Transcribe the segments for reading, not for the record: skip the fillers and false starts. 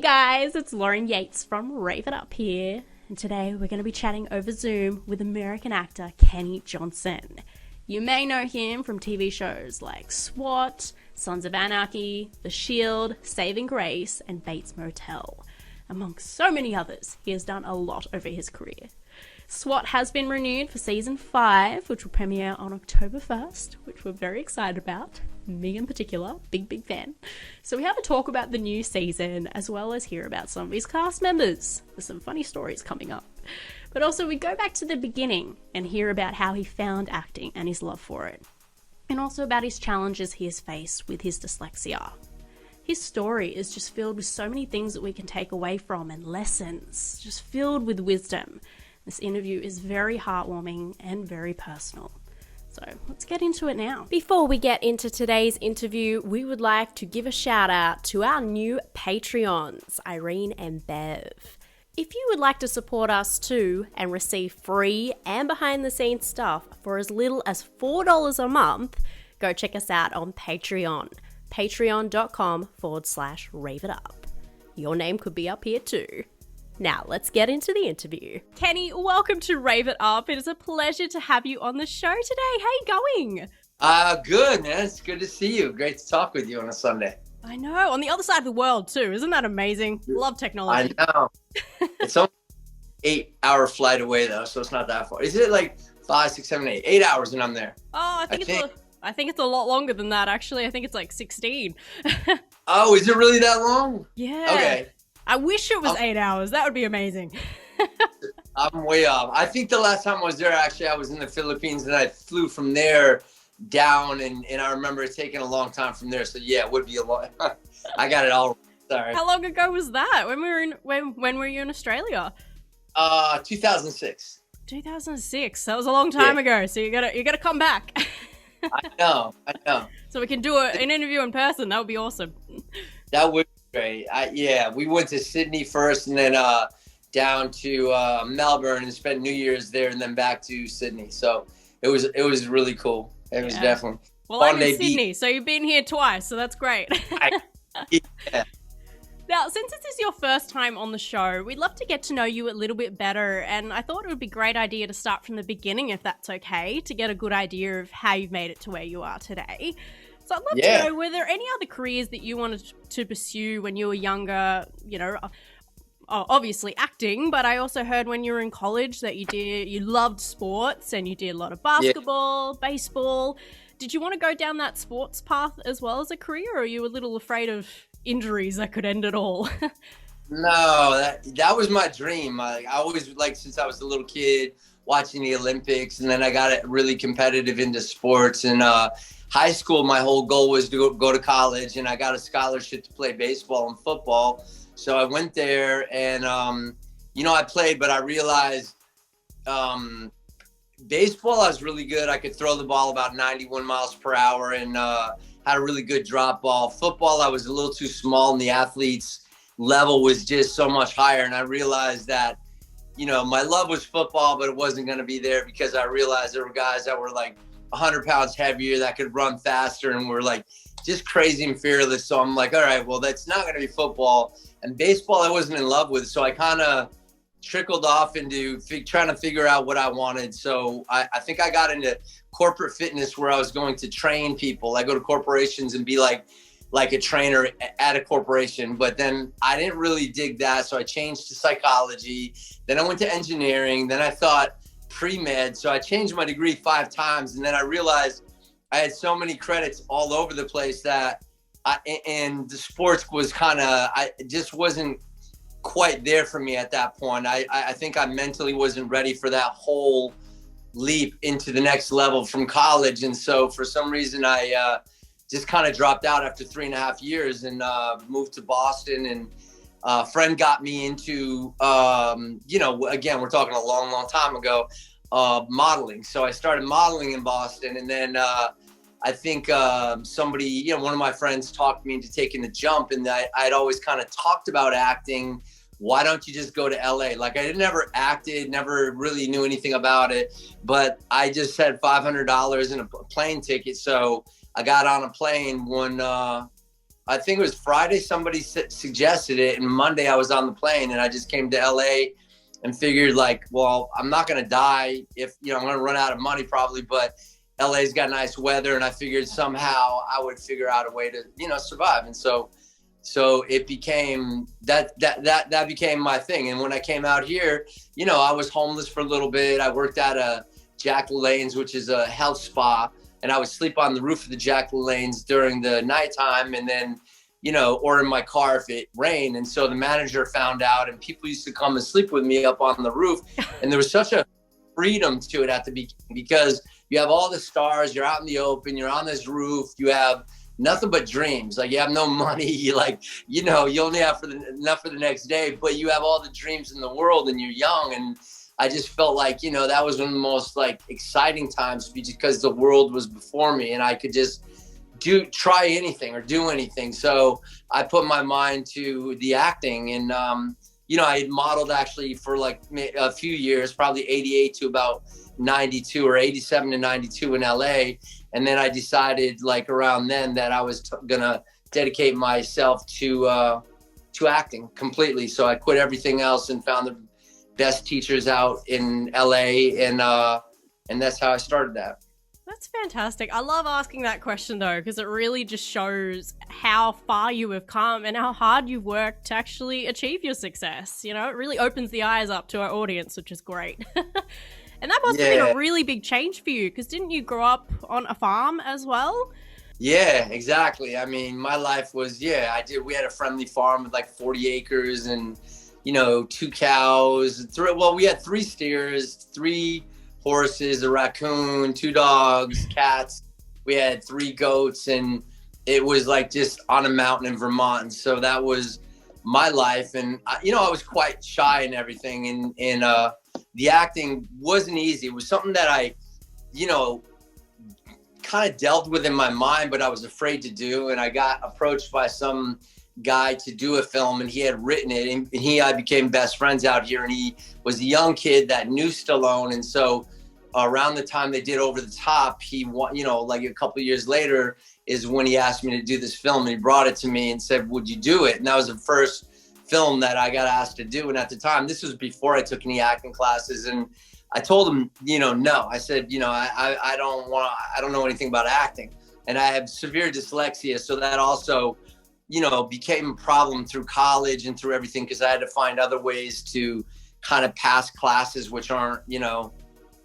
guys, it's Lauren Yates from Rave It Up here, and today we're going to be chatting over Zoom with American actor Kenny Johnson. You may know him from TV shows like SWAT, Sons of Anarchy, The Shield, Saving Grace, and Bates Motel. Among so many others, he has done a lot over his career. SWAT has been renewed for season 5, which will premiere on October 1st, which we're very excited about. Me in particular, big fan. So we have a talk about the new season, as well as hear about some of his cast members. There's some funny stories coming up. But also we go back to the beginning and hear about how he found acting and his love for it. And also about his challenges he has faced with his dyslexia. His story is just filled with so many things that we can take away from and lessons, just filled with wisdom. This interview is very heartwarming and very personal. So let's get into it now. Before we get into today's interview, we would like to give a shout out to our new Patreons, Irene and Bev. If you would like to support us too and receive free and behind the scenes stuff for as little as $4 a month, go check us out on Patreon. Patreon.com/Rave It Up. Your name could be up here too. Now, let's get into the interview. Kenny, welcome to Rave It Up. It is a pleasure to have you on the show today. How you going? Good, man. It's good to see you. Great to talk with you on a Sunday. I know. On the other side of the world, too. Isn't that amazing? Love technology. I know. It's only an 8-hour flight away, though, so it's not that far. Is it like 5, 6, 7, 8? 8 hours and I'm there. Oh, I think it's a lot longer than that, actually. I think it's like 16. Oh, is it really that long? Yeah. Okay. I wish it was 8 hours. That would be amazing. I'm way off. I think the last time I was there, actually, I was in the Philippines and I flew from there down and I remember it taking a long time from there. So yeah, it would be a lot. I got it all. Sorry. How long ago was that? When were you in Australia? 2006. 2006. That was a long time ago. So you gotta come back. I know. So we can do an interview in person. That would be awesome. That would be great. We went to Sydney first and then down to Melbourne and spent New Year's there and then back to Sydney. So it was really cool. It was definitely. Well, I'm in Sydney, so you've been here twice, so that's great. Yeah. Now, since this is your first time on the show, we'd love to get to know you a little bit better, and I thought it would be a great idea to start from the beginning, if that's okay, to get a good idea of how you've made it to where you are today. So I'd love to know, were there any other careers that you wanted to pursue when you were younger? You know, obviously acting, but I also heard when you were in college that you loved sports and you did a lot of basketball, baseball. Did you want to go down that sports path as well as a career, or are you a little afraid of injuries that could end it all? No, that was my dream. I always, since I was a little kid, watching the Olympics, and then I got really competitive into sports. And high school, my whole goal was to go to college, and I got a scholarship to play baseball and football. So I went there, and I played, but I realized baseball I was really good. I could throw the ball about 91 miles per hour and had a really good drop ball. Football, I was a little too small, and the athletes' level was just so much higher. And I realized that, my love was football, but it wasn't going to be there because I realized there were guys that were like 100 pounds heavier that could run faster and were like just crazy and fearless. So I'm like, all right, well, that's not going to be football. And baseball, I wasn't in love with. So I kind of trickled off into trying to figure out what I wanted. So I think I got into corporate fitness where I was going to train people. I go to corporations and be like a trainer at a corporation, but then I didn't really dig that. So I changed to psychology. Then I went to engineering. Then I thought pre-med. So I changed my degree 5 times. And then I realized I had so many credits all over the place that and the sports was it just wasn't quite there for me at that point. I think I mentally wasn't ready for that whole leap into the next level from college. And so for some reason I just kind of dropped out after 3.5 years and moved to Boston. And a friend got me into, again, we're talking a long time ago, modeling. So I started modeling in Boston. And then I think somebody, one of my friends talked me into taking the jump, and I'd always kind of talked about acting. Why don't you just go to LA? Like I never acted, never really knew anything about it, but I just had $500 in a plane ticket. So I got on a plane one I think it was Friday, somebody suggested it. And Monday I was on the plane and I just came to LA and figured like, well, I'm not going to die if, you know, I'm going to run out of money probably, but LA's got nice weather. And I figured somehow I would figure out a way to, you know, survive. And so it became that became my thing. And when I came out here, you know, I was homeless for a little bit. I worked at a Jack LaLanne's, which is a health spa. And I would sleep on the roof of the Jack LaLanne's during the nighttime, and then, you know, or in my car if it rained. And so the manager found out, and people used to come and sleep with me up on the roof. And there was such a freedom to it at the beginning because you have all the stars, you're out in the open, you're on this roof, you have nothing but dreams. Like you have no money, you like, you know, you only have enough for the next day, but you have all the dreams in the world and you're young. And I just felt like, you know, that was one of the most like exciting times because the world was before me and I could just try anything or do anything. So I put my mind to the acting and, you know, I had modeled actually for like a few years, probably 88 to about 92 or 87 to 92 in LA. And then I decided like around then that I was gonna dedicate myself to acting completely. So I quit everything else and found the best teachers out in LA, and that's how I started that. That's fantastic. I love asking that question though, because it really just shows how far you have come and how hard you've worked to actually achieve your success. You know, it really opens the eyes up to our audience, which is great. And that must have been a really big change for you, because didn't you grow up on a farm as well? Yeah, exactly. I mean, my life was, we had a friendly farm with like 40 acres and, you know, 2 cows, we had 3 steers, 3 horses, a raccoon, 2 dogs, cats. We had 3 goats, and it was like just on a mountain in Vermont. And so that was my life. And, you know, I was quite shy and everything. And the acting wasn't easy. It was something that I, you know, kind of dealt with in my mind, but I was afraid to do. And I got approached by some guy to do a film, and he had written it, and I became best friends out here, and he was a young kid that knew Stallone. And so around the time they did Over the Top, he, you know, like a couple of years later is when he asked me to do this film, and he brought it to me and said, would you do it? And that was the first film that I got asked to do. And at the time, this was before I took any acting classes, and I told him, you know, no. I said, you know, I don't know anything about acting, and I have severe dyslexia, so that also, you know, became a problem through college and through everything, because I had to find other ways to kind of pass classes which aren't, you know,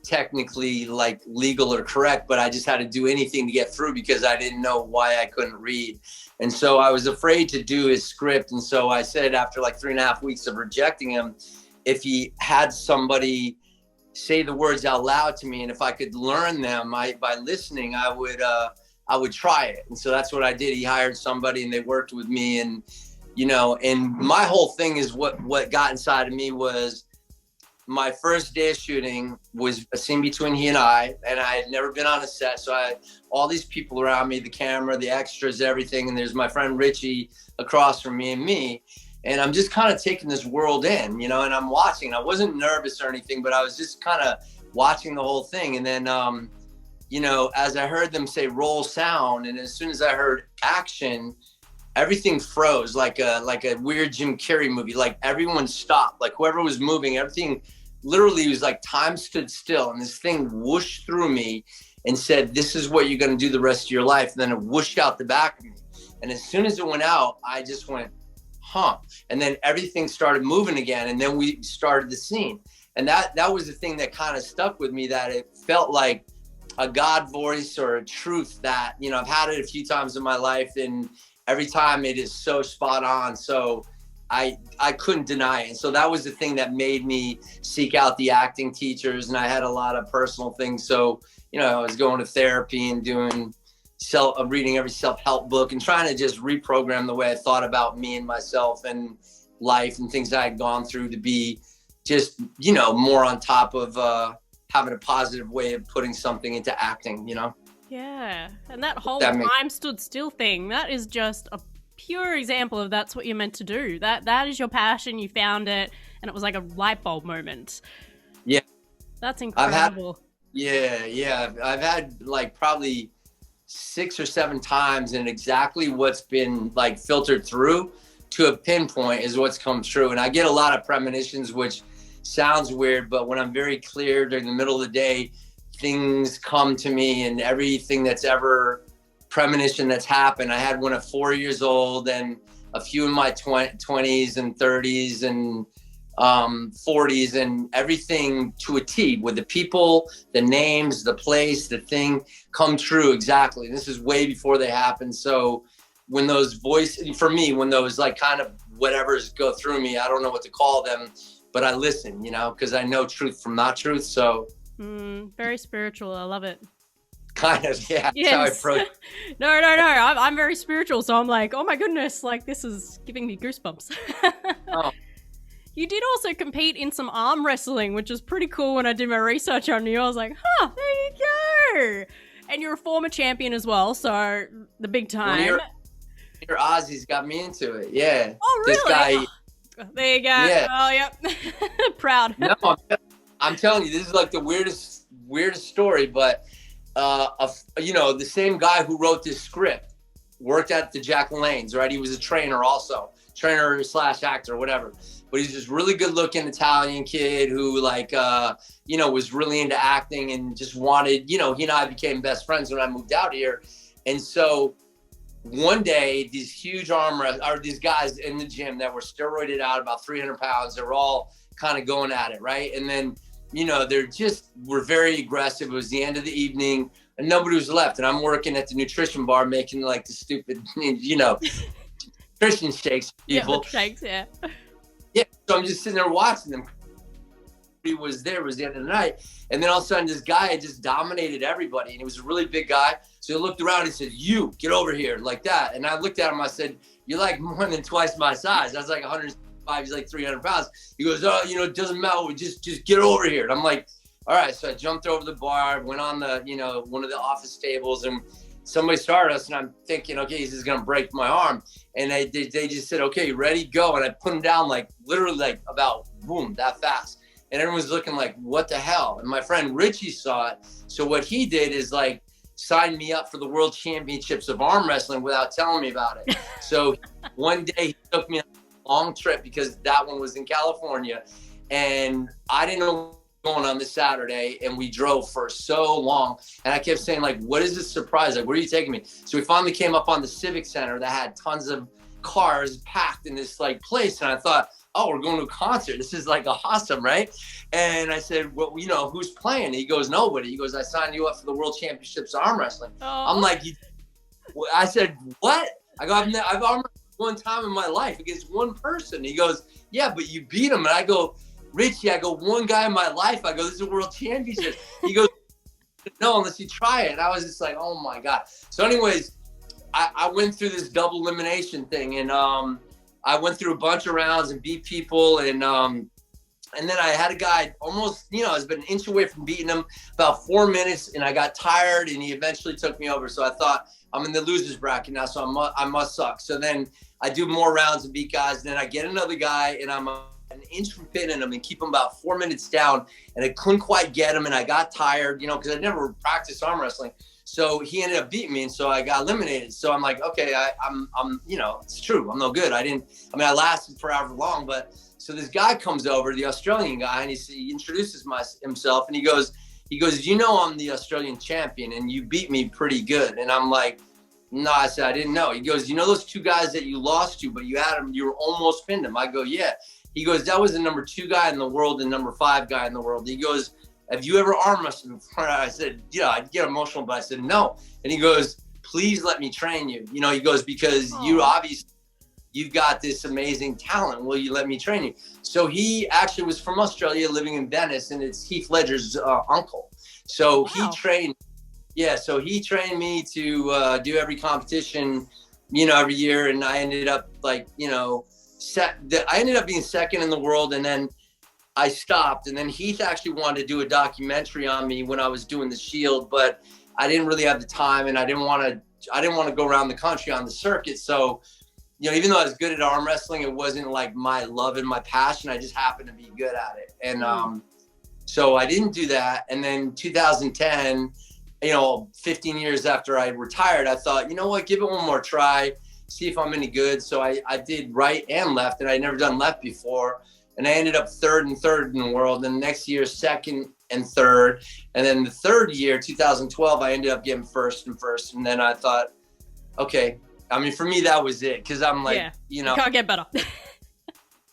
technically like legal or correct, but I just had to do anything to get through because I didn't know why I couldn't read. And so I was afraid to do his script. And so I said, after like 3.5 weeks of rejecting him, if he had somebody say the words out loud to me, and if I could learn them by listening, I would try it. And so that's what I did. He hired somebody and they worked with me, and, you know, and my whole thing is what got inside of me was my first day of shooting was a scene between he and I had never been on a set. So I had all these people around me, the camera, the extras, everything. And there's my friend Richie across from me. And I'm just kind of taking this world in, you know, and I'm watching. I wasn't nervous or anything, but I was just kind of watching the whole thing. And then, you know, as I heard them say roll sound, and as soon as I heard action, everything froze like a weird Jim Carrey movie. Like everyone stopped, like whoever was moving, everything literally was like time stood still. And this thing whooshed through me and said, this is what you're going to do the rest of your life. And then it whooshed out the back of me. And as soon as it went out, I just went, huh. And then everything started moving again. And then we started the scene. And that was the thing that kind of stuck with me, that it felt like a God voice or a truth that, you know, I've had it a few times in my life, and every time it is so spot on. So I couldn't deny it. And so that was the thing that made me seek out the acting teachers. And I had a lot of personal things. So, you know, I was going to therapy and doing reading every self-help book and trying to just reprogram the way I thought about me and myself and life and things I had gone through to be just, you know, more on top of having a positive way of putting something into acting, you know? Yeah. And that whole time stood still thing, that is just a pure example of that's what you're meant to do. That is your passion. You found it, and it was like a light bulb moment. Yeah. That's incredible. I've had like probably 6 or 7 times, and exactly what's been like filtered through to a pinpoint is what's come true. And I get a lot of premonitions, which sounds weird, but when I'm very clear during the middle of the day, things come to me, and everything that's ever premonition that's happened. I had one at 4 years old, and a few in my 20s and 30s and 40s, and everything to a T, with the people, the names, the place, the thing come true exactly. This is way before they happen. So when those voices, for me, when those like kind of whatever's go through me, I don't know what to call them, but I listen, you know, because I know truth from not truth. So very spiritual. I love it. Kind of, yeah. Yes. That's how I approach. No. I'm very spiritual, so I'm like, oh my goodness, like this is giving me goosebumps. Oh. You did also compete in some arm wrestling, which is pretty cool. When I did my research on you, I was like, huh, there you go. And you're a former champion as well, so the big time. Well, your Aussies got me into it, yeah. Oh, really? This guy, there you go. Yeah. Oh, yep. Proud. No, I'm telling you, this is like the weirdest story, but you know, the same guy who wrote this script worked at the Jack LaLanne's, right? He was a trainer also, trainer / actor, whatever. But he's this really good looking Italian kid who like, you know, was really into acting and just wanted, you know, he and I became best friends when I moved out here. And so one day, these huge these guys in the gym that were steroided out, about 300 pounds, they were all kind of going at it, right? And then, you know, were very aggressive. It was the end of the evening and nobody was left. And I'm working at the nutrition bar making like the stupid, you know, nutrition shakes for people. Yeah, shakes, yeah. Yeah, so I'm just sitting there watching them. He was there, it was the end of the night. And then all of a sudden, this guy had just dominated everybody. And he was a really big guy. So he looked around and said, you, get over here, like that. And I looked at him, I said, you're like more than twice my size. I was like 105, he's like 300 pounds. He goes, oh, you know, it doesn't matter, just get over here. And I'm like, all right. So I jumped over the bar, went on the, you know, one of the office tables, and somebody started us, and I'm thinking, okay, this is gonna break my arm. And they just said, okay, ready, go. And I put him down like literally like about boom, that fast. And everyone's looking like, what the hell? And my friend Richie saw it. So what he did is like sign me up for the World Championships of arm wrestling without telling me about it. So one day he took me on a long trip, because that one was in California, and I didn't know going on this Saturday, and we drove for so long, and I kept saying like, what is this surprise, like where are you taking me? So we finally came up on the Civic Center that had tons of cars packed in this like place, and I thought, oh, we're going to a concert, this is like awesome, right? And I said, well, you know, who's playing? He goes, nobody. He goes, I signed you up for the World Championships of arm wrestling. Oh. I'm like, I said, what? I go, I've arm wrestled one time in my life against one person. He goes, yeah, but you beat him. And I go, Richie, I go, one guy in my life. I go, this is a world championship. He goes, no, unless you try it. And I was just like, oh my God. So anyways, I went through this double elimination thing, and I went through a bunch of rounds and beat people. And then I had a guy almost, you know, I was about an inch away from beating him, about 4 minutes, and I got tired, and he eventually took me over. So I thought, I'm in the losers bracket now, so I must suck. So then I do more rounds and beat guys. And then I get another guy, and I'm an inch from pinning him and keep him about 4 minutes down, and I couldn't quite get him, and I got tired, you know, because I never practiced arm wrestling. So he ended up beating me, and so I got eliminated. So I'm like, okay, I'm you know, it's true, I'm no good. I lasted forever long, but so this guy comes over, the Australian guy, and he introduces himself, and he goes, you know, I'm the Australian champion, and you beat me pretty good. And I'm like, no, I said, I didn't know. He goes, you know those two guys that you lost to, but you had them, you were almost pinned them. I go, yeah. He goes, that was the number 2 guy in the world and number 5 guy in the world. He goes, have you ever arm wrestled before? I said, yeah, I'd get emotional, but I said, no. And he goes, please let me train you. You know, he goes, because you obviously, you've got this amazing talent. Will you let me train you? So he actually was from Australia, living in Venice, and it's Heath Ledger's uncle. So he trained me to do every competition, you know, every year. And I ended up like, you know, I ended up being second in the world, and then I stopped. And then Heath actually wanted to do a documentary on me when I was doing the Shield, but I didn't really have the time, and I didn't want to go around the country on the circuit. So, you know, even though I was good at arm wrestling, it wasn't like my love and my passion. I just happened to be good at it. And so I didn't do that. And then 2010, 15 years after I retired, I thought, you know what, give it one more try, see if I'm any good. So I did right and left, and I'd never done left before. And I ended up third in the world. And the next year, second and third. And then the third year, 2012, I ended up getting first. And then I thought, okay, I mean, for me, that was it. Cause I'm like, can't get better.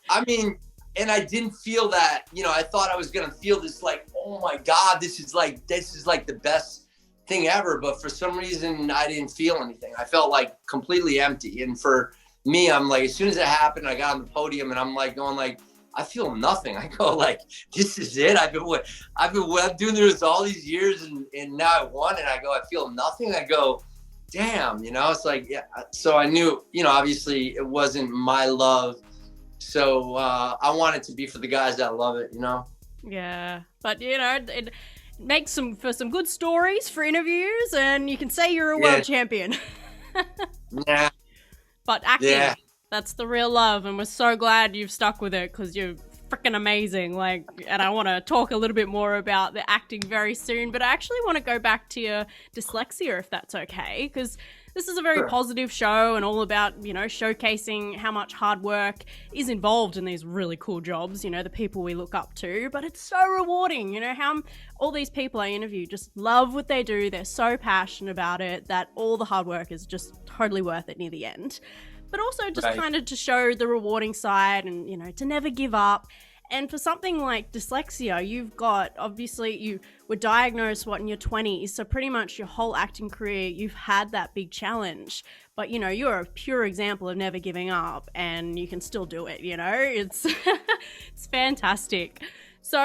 I mean, and I didn't feel that, I thought I was going to feel this like, oh my God, this is like the best thing ever. But for some reason, I didn't feel anything. I felt like completely empty. And for me, I'm like, as soon as it happened, I got on the podium and I'm like going like, I feel nothing. I go like, this is it. I've been doing this all these years and now I won. And I go, I feel nothing. I go, damn, it's like, yeah. So I knew, obviously it wasn't my love. So I want it to be for the guys that love it, Yeah, but it makes for some good stories for interviews, and you can say you're a world champion. Yeah. But acting, that's the real love, and we're so glad you've stuck with it because you're freaking amazing. And I want to talk a little bit more about the acting very soon, but I actually want to go back to your dyslexia, if that's okay, because this is a very positive show and all about, showcasing how much hard work is involved in these really cool jobs, the people we look up to. But it's so rewarding, how all these people I interview just love what they do. They're so passionate about it that all the hard work is just totally worth it near the end. But also just kind of to show the rewarding side and, to never give up. And for something like dyslexia, you were diagnosed, in your 20s, so pretty much your whole acting career, you've had that big challenge. But, you're a pure example of never giving up, and you can still do it, It's, it's fantastic. So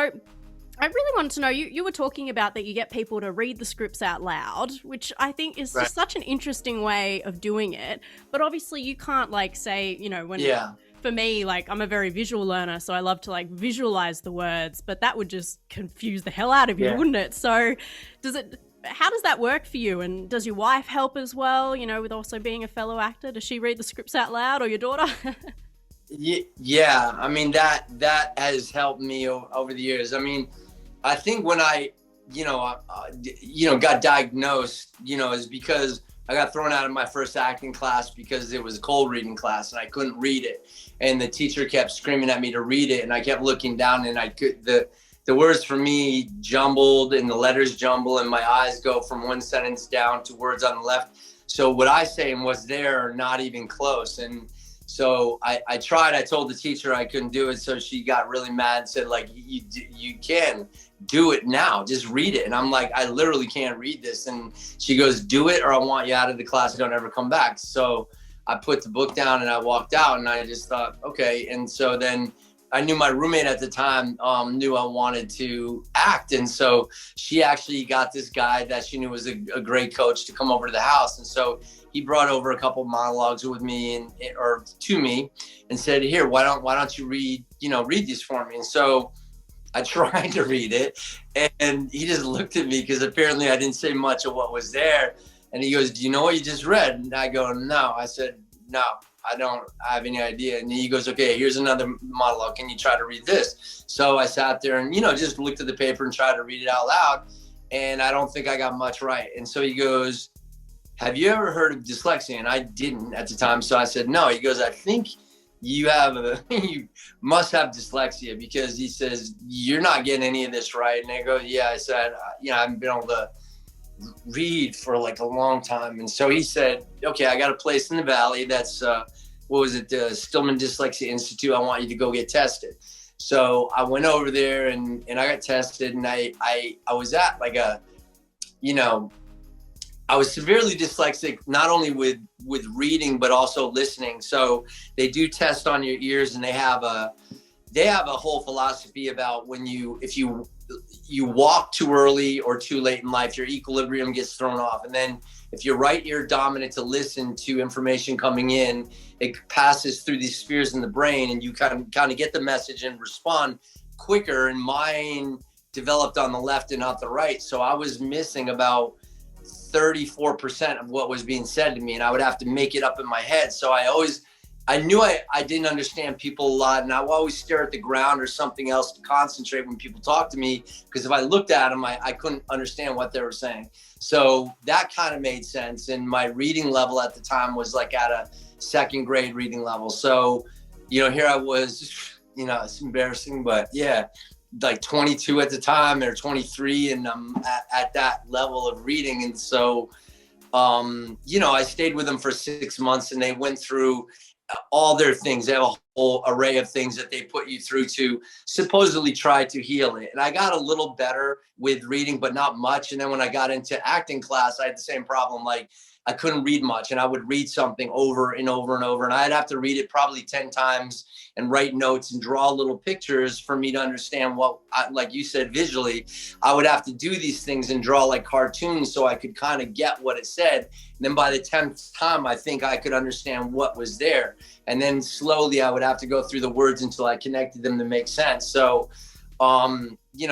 I really wanted to know, you were talking about that you get people to read the scripts out loud, which I think is just such an interesting way of doing it. But obviously you can't say, when... Yeah. For me, I'm a very visual learner, so I love to visualize the words, but that would just confuse the hell out of you, wouldn't it? So how does that work for you? And does your wife help as well, with also being a fellow actor? Does she read the scripts out loud, or your daughter? Yeah. I mean, that has helped me over the years. I mean, I think when I, got diagnosed, is because I got thrown out of my first acting class because it was a cold reading class and I couldn't read it. And the teacher kept screaming at me to read it. And I kept looking down and the words for me jumbled and the letters jumble and my eyes go from one sentence down to words on the left. So what I say and what's there are not even close. And so I tried, I told the teacher I couldn't do it. So she got really mad and said you can do it now, just read it. And I'm like, I literally can't read this. And she goes, do it or I want you out of the class, don't ever come back. So I put the book down and I walked out and I just thought, okay. And so then I knew my roommate at the time knew I wanted to act. And so she actually got this guy that she knew was a great coach to come over to the house. And so he brought over a couple monologues with me or to me and said, here, why don't you read these for me? And so I tried to read it and he just looked at me because apparently I didn't say much of what was there. And he goes, do you know what you just read? And I go, no. I said, no, I don't have any idea. And he goes, okay, here's another monologue. Can you try to read this? So I sat there and, just looked at the paper and tried to read it out loud. And I don't think I got much right. And so he goes, have you ever heard of dyslexia? And I didn't at the time. So I said, no. He goes, I think you must have dyslexia because he says, you're not getting any of this right. And I go, yeah. I said, I haven't been able to read for a long time. And so he said, okay, I got a place in the Valley. That's, the Stillman Dyslexia Institute. I want you to go get tested. So I went over there and I got tested and I was at I was severely dyslexic, not only with reading, but also listening. So they do test on your ears and they have a whole philosophy about if you walk too early or too late in life, your equilibrium gets thrown off. And then if you're right ear dominant to listen to information coming in, it passes through these spheres in the brain and you kind of get the message and respond quicker. And mine developed on the left and not the right. So I was missing about 34% of what was being said to me and I would have to make it up in my head. So I I knew I didn't understand people a lot, and I would always stare at the ground or something else to concentrate when people talk to me, because if I looked at them, I couldn't understand what they were saying. So that kind of made sense. And my reading level at the time was like at a second grade reading level. So, here I was, it's embarrassing, but yeah, like 22 at the time or 23, and I'm at that level of reading. And so, I stayed with them for 6 months, and they went through all their things. They have a whole array of things that they put you through to supposedly try to heal it. And I got a little better with reading, but not much. And then when I got into acting class, I had the same problem. Like, I couldn't read much, and I would read something over and over and over, and I'd have to read it probably 10 times and write notes and draw little pictures for me to understand what, like you said, visually. I would have to do these things and draw like cartoons so I could kind of get what it said. And then by the 10th time, I think I could understand what was there. And then slowly I would have to go through the words until I connected them to make sense. So,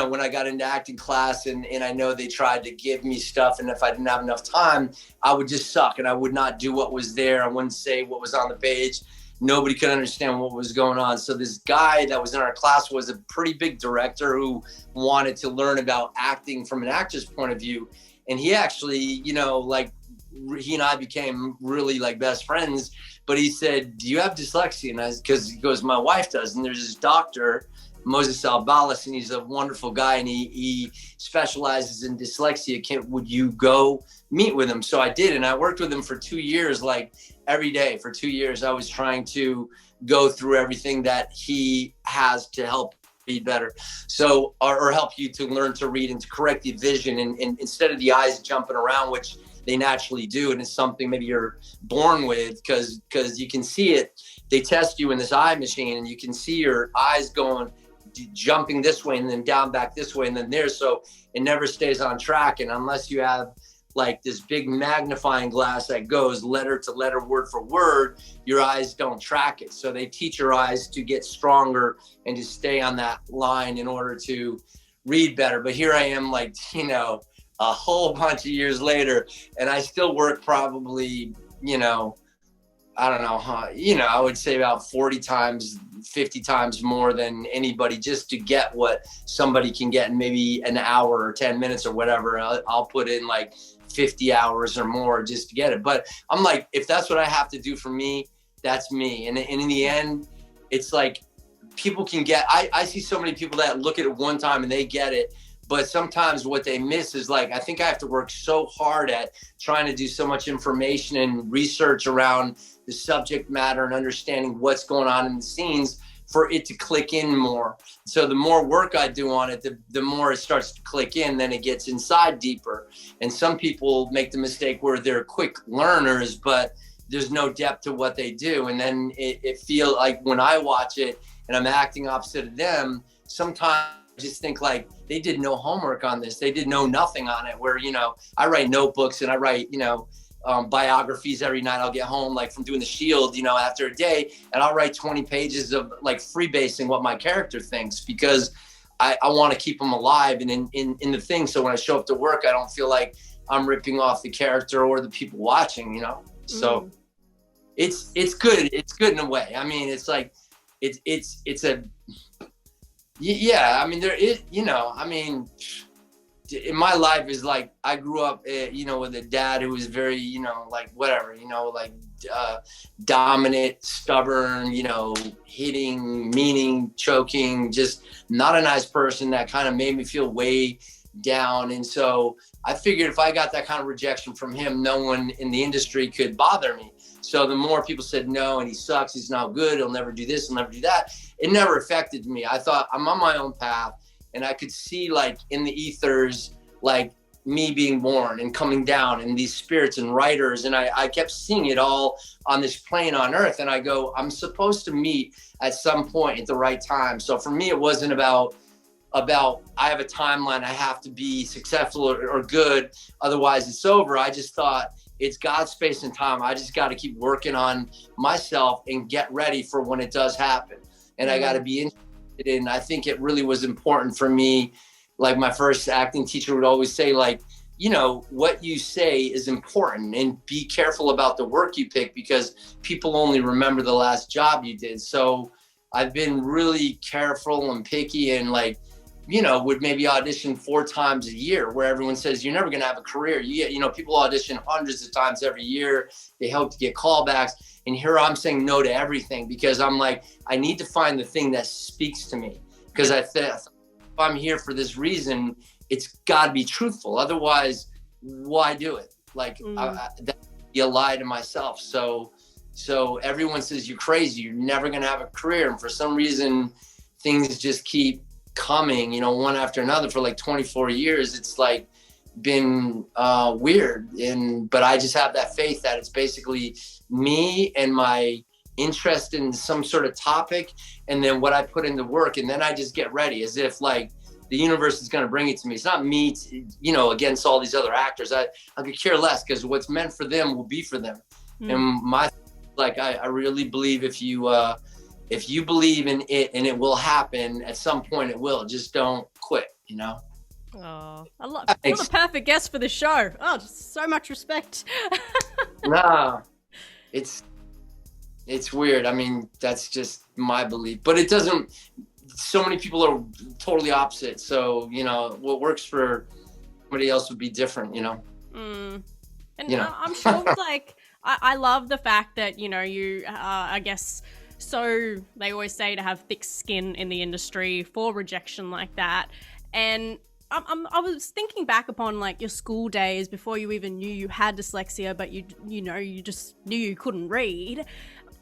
when I got into acting class, and I know they tried to give me stuff, and if I didn't have enough time, I would just suck and I would not do what was there. I wouldn't say what was on the page. Nobody could understand what was going on. So this guy that was in our class was a pretty big director who wanted to learn about acting from an actor's point of view. And he actually, he and I became really like best friends. But he said, "Do you have dyslexia?" And because he goes, "My wife does." And there's this doctor, Moses Albalas, and he's a wonderful guy, and he specializes in dyslexia. Would you go meet with him? So I did, and I worked with him for 2 years, like every day for 2 years. I was trying to go through everything that he has to help read better. So, or help you to learn to read and to correct the vision, and instead of the eyes jumping around, which they naturally do, and it's something maybe you're born with, because you can see it. They test you in this eye machine, and you can see your eyes jumping this way and then down back this way and then there, so it never stays on track. And unless you have like this big magnifying glass that goes letter to letter, word for word, your eyes don't track it. So they teach your eyes to get stronger and to stay on that line in order to read better. But here I am, like, a whole bunch of years later, and I still work probably, I don't know, I would say about 40 times, 50 times more than anybody, just to get what somebody can get in maybe an hour or 10 minutes or whatever. I'll put in like 50 hours or more just to get it. But I'm like, if that's what I have to do for me, that's me. And in the end, it's like people can get, I see so many people that look at it one time and they get it. But sometimes what they miss is, like, I think I have to work so hard at trying to do so much information and research around the subject matter and understanding what's going on in the scenes for it to click in more. So the more work I do on it, the more it starts to click in, then it gets inside deeper. And some people make the mistake where they're quick learners, but there's no depth to what they do. And then it feels like when I watch it and I'm acting opposite of them, sometimes I just think like they did no homework on this. They did know nothing on it, where, I write notebooks and I write, biographies every night. I'll get home, like from doing The Shield, after a day, and I'll write 20 pages of like freebasing what my character thinks, because I want to keep them alive and in the thing. So when I show up to work, I don't feel like I'm ripping off the character or the people watching, So it's good. It's good in a way. I mean, it's like, it's a, yeah, I mean, there is, in my life is like, I grew up, with a dad who was very, dominant, stubborn, hitting, meaning, choking, just not a nice person that kind of made me feel way down. And so I figured if I got that kind of rejection from him, no one in the industry could bother me. So the more people said no, and he sucks, he's not good, he'll never do this, he'll never do that, it never affected me. I thought, I'm on my own path, and I could see, like, in the ethers, like, me being born and coming down, and these spirits and writers, and I kept seeing it all on this plane on earth, and I go, I'm supposed to meet at some point at the right time. So for me, it wasn't about I have a timeline, I have to be successful or good, otherwise it's over. I just thought, it's God's space and time. I just got to keep working on myself and get ready for when it does happen. And I got to be interested in, I think it really was important for me. Like, my first acting teacher would always say, like, what you say is important, and be careful about the work you pick, because people only remember the last job you did. So I've been really careful and picky, and like, would maybe audition 4 times a year, where everyone says you're never going to have a career. You get, people audition hundreds of times every year. They hope to get callbacks. And here I'm saying no to everything, because I'm like, I need to find the thing that speaks to me, because I think if I'm here for this reason, it's got to be truthful. Otherwise, why do it? Like, that would be a lie to myself. So everyone says you're crazy, you're never going to have a career. And for some reason, things just keep coming, one after another for like 24 years. It's like been weird. But I just have that faith that it's basically me and my interest in some sort of topic, and then what I put into work. And then I just get ready, as if like the universe is going to bring it to me. It's not me, against all these other actors. I could care less, because what's meant for them will be for them. And I really believe if you believe in it, and it will happen at some point, it will. Just don't quit, Oh, you're the perfect guest for the show. Oh, just so much respect. Nah, it's weird. I mean, that's just my belief, but it doesn't. So many people are totally opposite. So, what works for somebody else would be different, And I'm sure, like, I love the fact that, you, I guess, so they always say to have thick skin in the industry for rejection like that. And I was thinking back upon like your school days before you even knew you had dyslexia, but you just knew you couldn't read.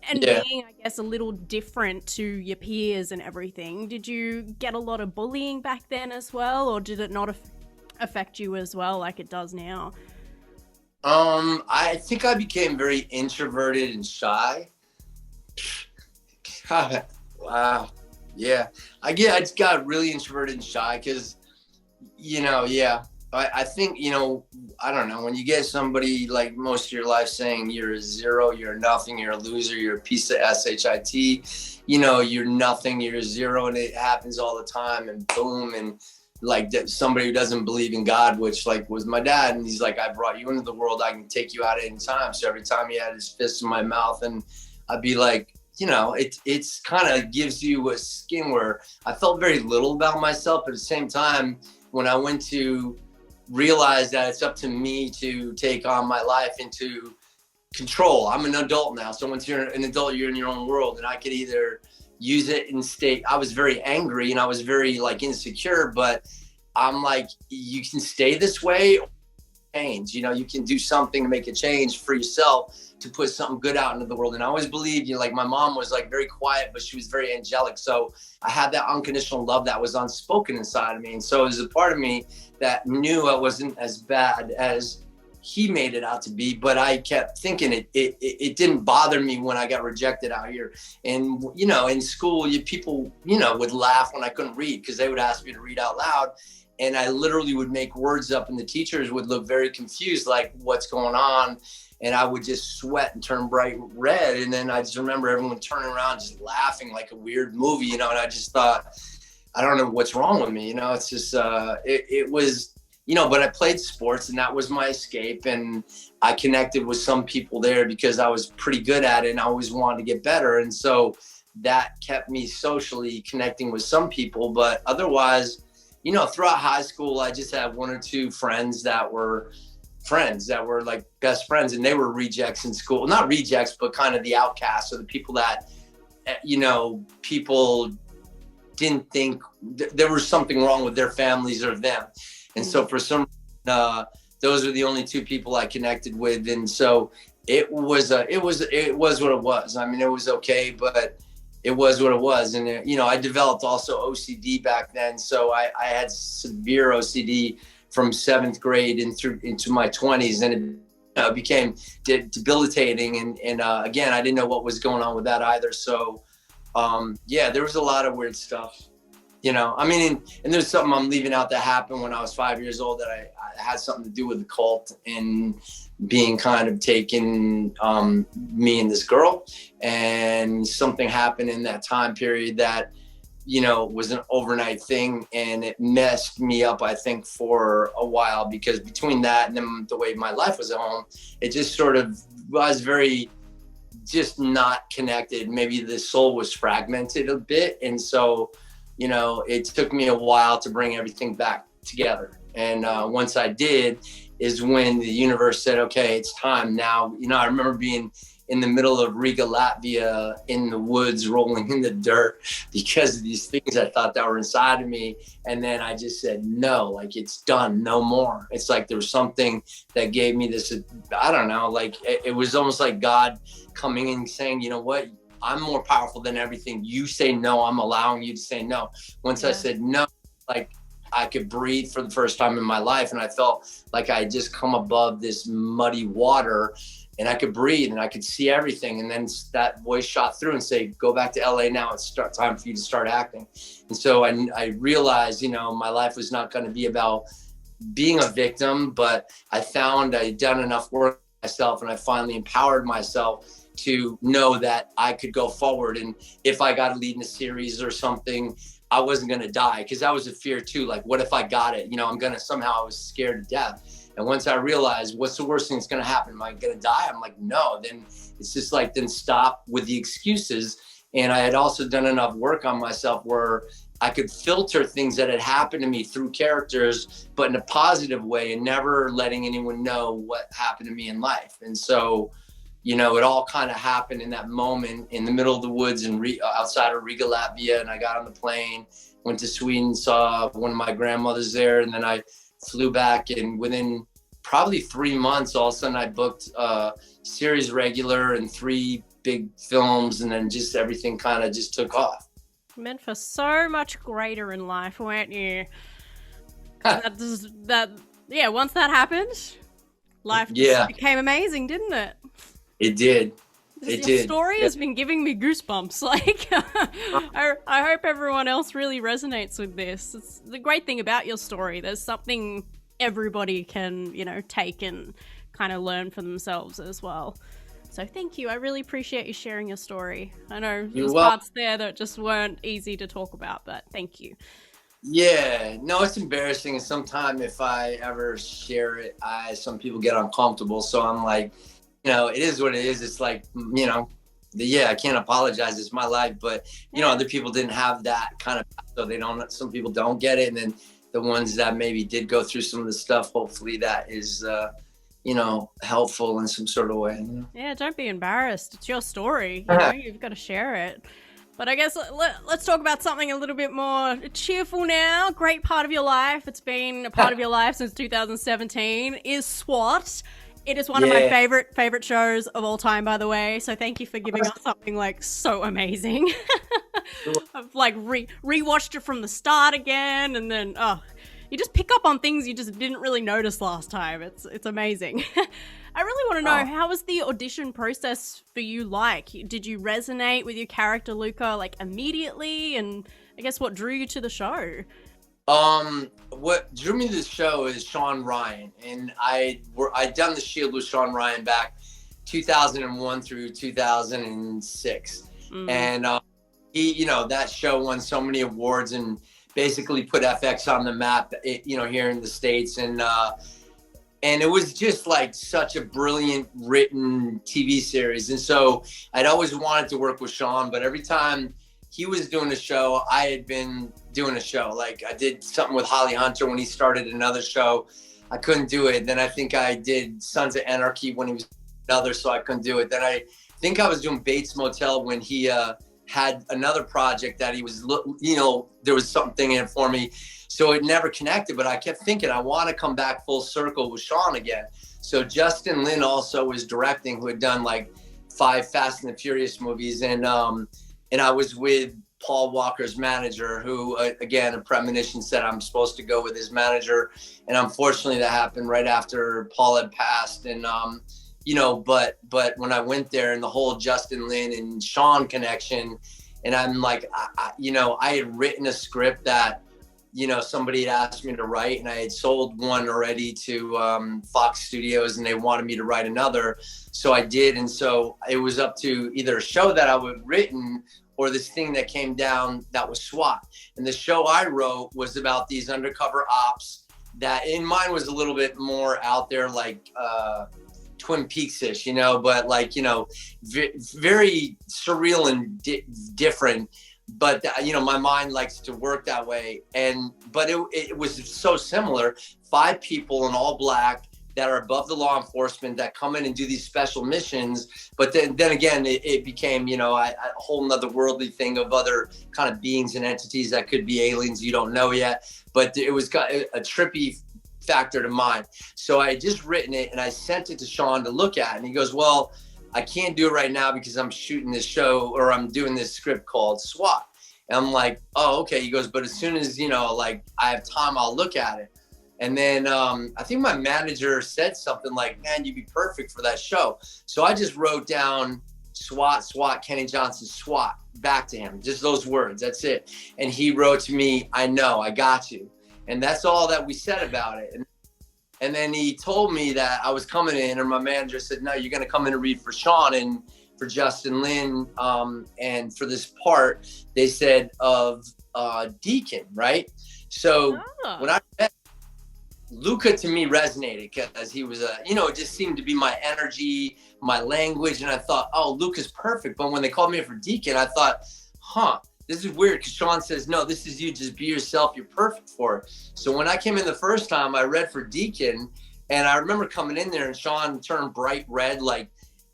And being, I guess, a little different to your peers and everything. Did you get a lot of bullying back then as well, or did it not affect you as well like it does now? I think I became very introverted and shy. God, wow. Yeah. I just got really introverted and shy, because, I think, I don't know, when you get somebody like most of your life saying you're a zero, you're nothing, you're a loser, you're a piece of shit, you're nothing, you're a zero, and it happens all the time, and boom, and like somebody who doesn't believe in God, which like was my dad, and he's like, I brought you into the world, I can take you out at any time. So every time he had his fist in my mouth, and I'd be like, it's kind of gives you a skin where I felt very little about myself. But at the same time, when I went to realize that it's up to me to take on my life into control. I'm an adult now. So once you're an adult, you're in your own world, and I could either use it and stay. I was very angry, and I was very like insecure, but I'm like, you can stay this way or change. You can do something to make a change for yourself, to put something good out into the world. And I always believed, like my mom was like very quiet, but she was very angelic. So I had that unconditional love that was unspoken inside of me. And so there's a part of me that knew I wasn't as bad as he made it out to be, but I kept thinking it didn't bother me when I got rejected out here. And, in school, people, would laugh when I couldn't read, because they would ask me to read out loud. And I literally would make words up, and the teachers would look very confused, like, what's going on? And I would just sweat and turn bright red. And then I just remember everyone turning around, just laughing like a weird movie, and I just thought, I don't know what's wrong with me. It's just, it was, but I played sports, and that was my escape. And I connected with some people there because I was pretty good at it, and I always wanted to get better. And so that kept me socially connecting with some people. But otherwise, throughout high school, I just had 1 or 2 friends that were like best friends, and they were rejects in school. Not rejects, but kind of the outcasts, or the people that, people didn't think there was something wrong with their families or them. And so for some, those are the only 2 people I connected with. And so it was what it was. I mean, it was okay, but it was what it was. And, I developed also OCD back then. So I had severe OCD from 7th grade into my 20s, and it became debilitating. And again, I didn't know what was going on with that either. So there was a lot of weird stuff, I mean, and there's something I'm leaving out that happened when I was 5 years old that I had something to do with the cult and being kind of taking me and this girl. And something happened in that time period that was an overnight thing, and it messed me up, I think, for a while, because between that and then the way my life was at home, it just sort of was very just not connected. Maybe the soul was fragmented a bit. And so, it took me a while to bring everything back together. And once I did, is when the universe said, okay, it's time now. I remember being in the middle of Riga, Latvia, in the woods, rolling in the dirt because of these things I thought that were inside of me. And then I just said, no, like, it's done, no more. It's like there was something that gave me this, I don't know, like it was almost like God coming in saying, you know what, I'm more powerful than everything. You say no, I'm allowing you to say no. Once I said no, like, I could breathe for the first time in my life. And I felt like I had just come above this muddy water, and I could breathe and I could see everything. And then that voice shot through and say, go back to LA now. It's time for you to start acting. And so I realized, my life was not going to be about being a victim, but I found I'd done enough work myself, and I finally empowered myself to know that I could go forward. And if I got to lead in a series or something, I wasn't going to die, because that was a fear too. Like, what if I got it? I was scared to death. And once I realized, what's the worst thing that's going to happen? Am I going to die? I'm like, no. Then it's just like, then stop with the excuses. And I had also done enough work on myself where I could filter things that had happened to me through characters, but in a positive way, and never letting anyone know what happened to me in life. And so, it all kind of happened in that moment in the middle of the woods and outside of Riga, Latvia. And I got on the plane, went to Sweden, saw one of my grandmothers there. And then I flew back, and within probably 3 months, all of a sudden I booked a series regular and 3 big films. And then just everything kind of just took off. Meant for so much greater in life, weren't you? Once that happened, life just became amazing, didn't it? It did. Your story has been giving me goosebumps. Like, I hope everyone else really resonates with this. It's the great thing about your story. There's something everybody can, take and kind of learn for themselves as well. So thank you. I really appreciate you sharing your story. I know there's parts there that just weren't easy to talk about, but thank you. Yeah, no, it's embarrassing. And sometimes if I ever share it, some people get uncomfortable. So I'm like, it is what it is. It's like, I can't apologize. It's my life. But, other people didn't have that kind of, so some people don't get it. And then the ones that maybe did go through some of the stuff, hopefully that is, helpful in some sort of way. Yeah, don't be embarrassed. It's your story. You've got to share it. But I guess let's talk about something a little bit more cheerful now. Great part of your life. It's been a part of your life since 2017 is SWAT. It is one of my favorite shows of all time, by the way. So thank you for giving us something like so amazing. I've like rewatched it from the start again, and then you just pick up on things you just didn't really notice last time. It's amazing. I really want to know, how was the audition process for you like? Did you resonate with your character Luca like immediately? And I guess what drew you to the show? What drew me to the show is Sean Ryan, and I'd done The Shield with Sean Ryan back 2001 through 2006. And he, that show won so many awards and basically put FX on the map, here in the States. And it was just like such a brilliant written TV series. And so I'd always wanted to work with Sean, but every time he was doing a show, I had been doing a show. Like I did something with Holly Hunter when he started another show. I couldn't do it. Then I think I did Sons of Anarchy when he was another, so I couldn't do it. Then I think I was doing Bates Motel when he had another project that he was, there was something in it for me. So it never connected, but I kept thinking, I want to come back full circle with Sean again. So Justin Lin also was directing, who had done like 5 Fast and the Furious movies. And I was with Paul Walker's manager, who, again, a premonition said I'm supposed to go with his manager. And unfortunately that happened right after Paul had passed. And, but when I went there and the whole Justin Lin and Sean connection, and I'm like, I had written a script that you know, somebody had asked me to write, and I had sold one already to Fox Studios, and they wanted me to write another. So I did. And so it was up to either a show that I would written or this thing that came down that was SWAT. And the show I wrote was about these undercover ops that, in mine was a little bit more out there, like Twin Peaks-ish, you know, but like, you know, very surreal and different. But you know, my mind likes to work that way. But it was so similar. 5 people in all black that are above the law enforcement that come in and do these special missions. But then again, it became, you know, a whole nother worldly thing of other kind of beings and entities that could be aliens you don't know yet. But it was got a trippy factor to mine. So I had just written it and I sent it to Sean to look at, and he goes, well, I can't do it right now because I'm shooting this show, or I'm doing this script called SWAT. And I'm like, oh, okay. He goes, but as soon as, you know, like I have time, I'll look at it. And then I think my manager said something like, man, you'd be perfect for that show. So I just wrote down SWAT, Kenny Johnson, SWAT, back to him. Just those words. That's it. And he wrote to me, I know, I got you. And that's all that we said about it. And then he told me that I was coming in, and my manager said, no, you're going to come in and read for Sean and for Justin Lin. And for this part, they said of Deacon, right? So when I met Luca, to me resonated because he was you know, it just seemed to be my energy, my language. And I thought, oh, Luca's perfect. But when they called me in for Deacon, I thought, this is weird, because Sean says, no, this is you, just be yourself, you're perfect for it. So when I came in the first time, I read for Deacon, and I remember coming in there and Sean turned bright red. Like,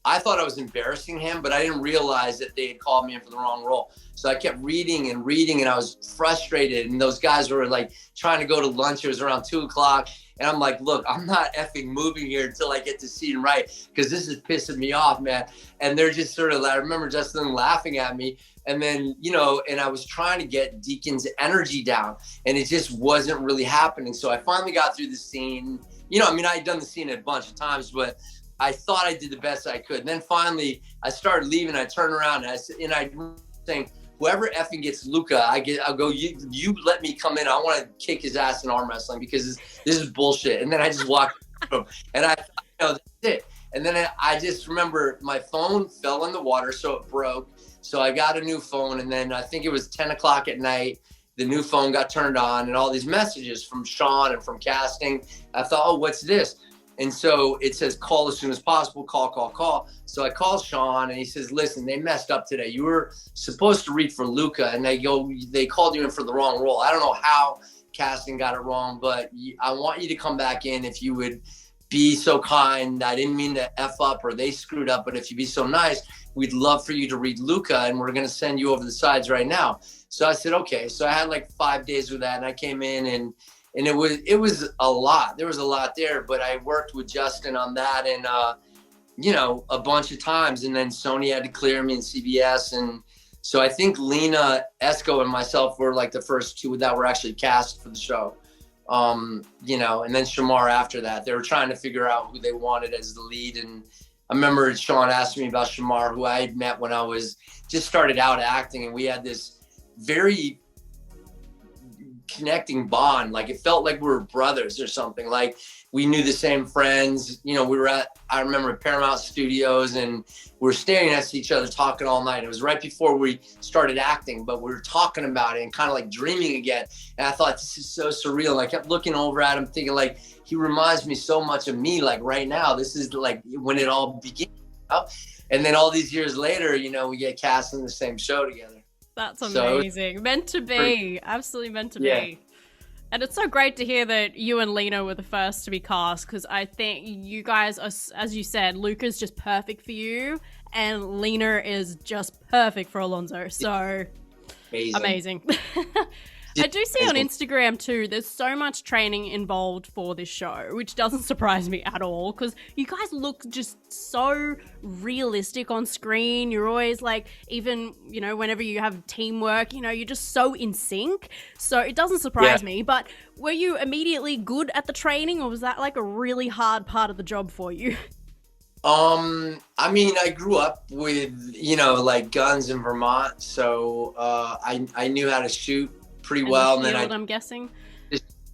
I thought I was embarrassing him, but I didn't realize that they had called me in for the wrong role. So I kept reading, and I was frustrated. And those guys were like trying to go to lunch. It was around 2:00. And I'm like, look, I'm not effing moving here until I get the scene right, because this is pissing me off, man. And they're just sort of, I remember Justin laughing at me. And then, you know, and I was trying to get Deacon's energy down, and it just wasn't really happening. So I finally got through the scene. You know, I mean, I had done the scene a bunch of times, but I thought I did the best I could. And then finally I started leaving. I turned around and I think, whoever effing gets Luca, I'll go, you let me come in. I want to kick his ass in arm wrestling, because this is bullshit. And then I just walked through, and I thought, you know, that's it. And then I just remember my phone fell in the water, so it broke. So I got a new phone, and then I think it was 10:00 at night. The new phone got turned on, and all these messages from Sean and from casting. I thought, oh, what's this? And so it says, call as soon as possible, call. So I called Sean, and he says, listen, they messed up today. You were supposed to read for Luca, and they called you in for the wrong role. I don't know how casting got it wrong, but I want you to come back in if you would be so kind. I didn't mean to F up, or they screwed up, but if you'd be so nice, we'd love for you to read Luca, and we're going to send you over the sides right now. So I said, okay. So I had like 5 days with that, and I came in, and it was a lot. There was a lot there, but I worked with Justin on that, and you know, a bunch of times. And then Sony had to clear me in CBS, and so I think Lena Esco and myself were like the first 2 that were actually cast for the show. You know, and then Shamar after that. They were trying to figure out who they wanted as the lead. And I remember Sean asked me about Shamar, who I had met when I was just started out acting, and we had this very connecting bond. Like, it felt like we were brothers or something. Like, we knew the same friends. You know, we were I remember Paramount Studios, and we were staring at each other talking all night. It was right before we started acting, but we were talking about it and kind of like dreaming again. And I thought, this is so surreal. And I kept looking over at him thinking, like, he reminds me so much of me. Like, right now, this is like when it all began. You know? And then all these years later, you know, we get cast in the same show together. That's amazing. So, meant to be. Absolutely meant to be. And it's so great to hear that you and Lena were the first to be cast, because I think you guys are, as you said, Luca's just perfect for you, and Lena is just perfect for Alonzo. So amazing. I do see on Instagram too, there's so much training involved for this show, which doesn't surprise me at all, because you guys look just so realistic on screen. You're always like, even, you know, whenever you have teamwork, you know, you're just so in sync. So it doesn't surprise me. But were you immediately good at the training, or was that like a really hard part of the job for you? I mean, I grew up with, you know, like guns in Vermont. So I knew how to shoot pretty And well. the And then Shield, I'm guessing.